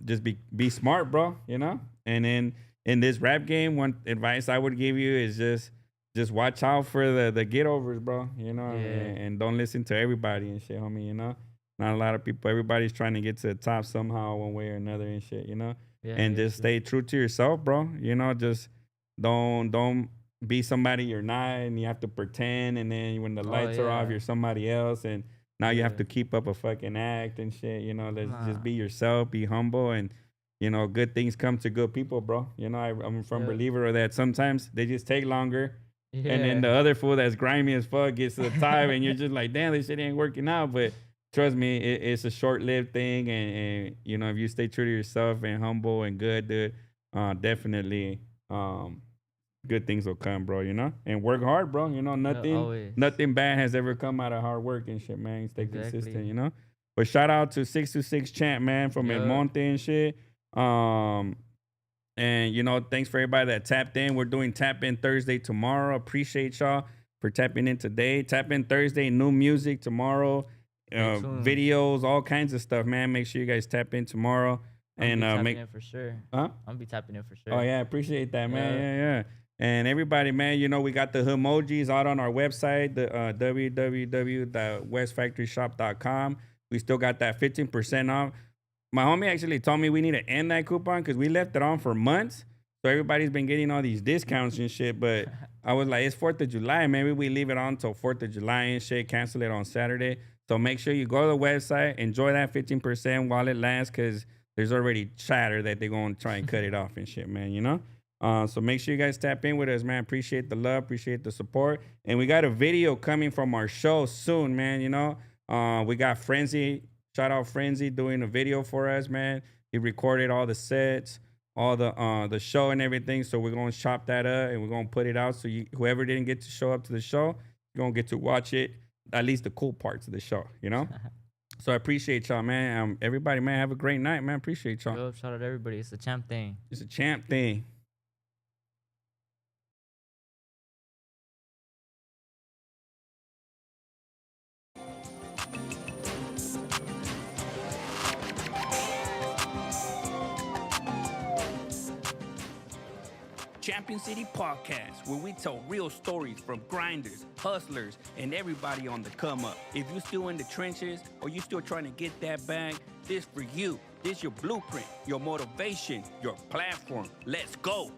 just be smart, bro. You know, and then in this rap game, one advice I would give you is just watch out for the get overs, bro. You know, Yeah. and don't listen to everybody and shit, homie. You know, not a lot of people. Everybody's trying to get to the top somehow, one way or another, and shit. You know, Yeah. and Yeah, just true. stay true to yourself, bro. You know, just don't be somebody you're not, and you have to pretend. And then when the Oh lights are off, yeah. you're somebody else, and now you have Yeah. to keep up a fucking act and shit. You know, let's just Nah. be yourself, be humble, and good things come to good people, bro. You know, I'm a firm Yeah. believer of that. Sometimes they just take longer, and then Yeah. the other fool that's grimy as fuck gets to the top, and you're just like, damn, this shit ain't working out. But trust me, it's a short-lived thing, and if you stay true to yourself and humble and good, dude, definitely, good things will come, bro. You know, and work hard, bro. You know, Yeah, nothing, always. nothing bad has ever come out of hard work and shit, man. Stay consistent, Exactly. you know. But shout out to 626 Champ, man, from El Yeah. Monte and shit. And thanks for everybody that tapped in. We're doing Tap In Thursday tomorrow. Appreciate y'all for tapping in today. Tap In Thursday, new music tomorrow, Stay tuned. videos, all kinds of stuff, man. Make sure you guys tap in tomorrow. I'm gonna and be tapping make in for sure. huh? I'm gonna be tapping in for Oh sure. yeah, appreciate that, man. Yeah. Yeah, yeah. And everybody, man, you know we got the emojis out on our website, the www.westfactoryshop.com. We still got that 15% off. My homie actually told me we need to end that coupon because we left it on for months. So everybody's been getting all these discounts and shit. But I was like, it's 4th of July. Maybe we leave it on till 4th of July and shit. Cancel it on Saturday. So make sure you go to the website, enjoy that 15% while it lasts because there's already chatter that they're going to try and cut it off and shit, man, you know? So make sure you guys tap in with us, man. Appreciate the love, appreciate the support. And we got a video coming from our show soon, man, you know? We got Frenzy. Shout out Frenzy doing a video for us, man. He recorded all the sets, all the show and everything. So we're gonna chop that up and we're gonna put it out. So whoever didn't get to show up to the show, you're gonna get to watch it, at least the cool parts of the show, you know? So I appreciate y'all, man. Everybody, man, have a great night, man. Appreciate y'all. Yo, shout out to everybody. It's a champ thing. It's a champ thing. Champion City Podcast, where we tell real stories from grinders, hustlers, and everybody on the come up. If you're still in the trenches or you're still trying to get that bag, this for you. This your blueprint, your motivation, your platform. Let's go.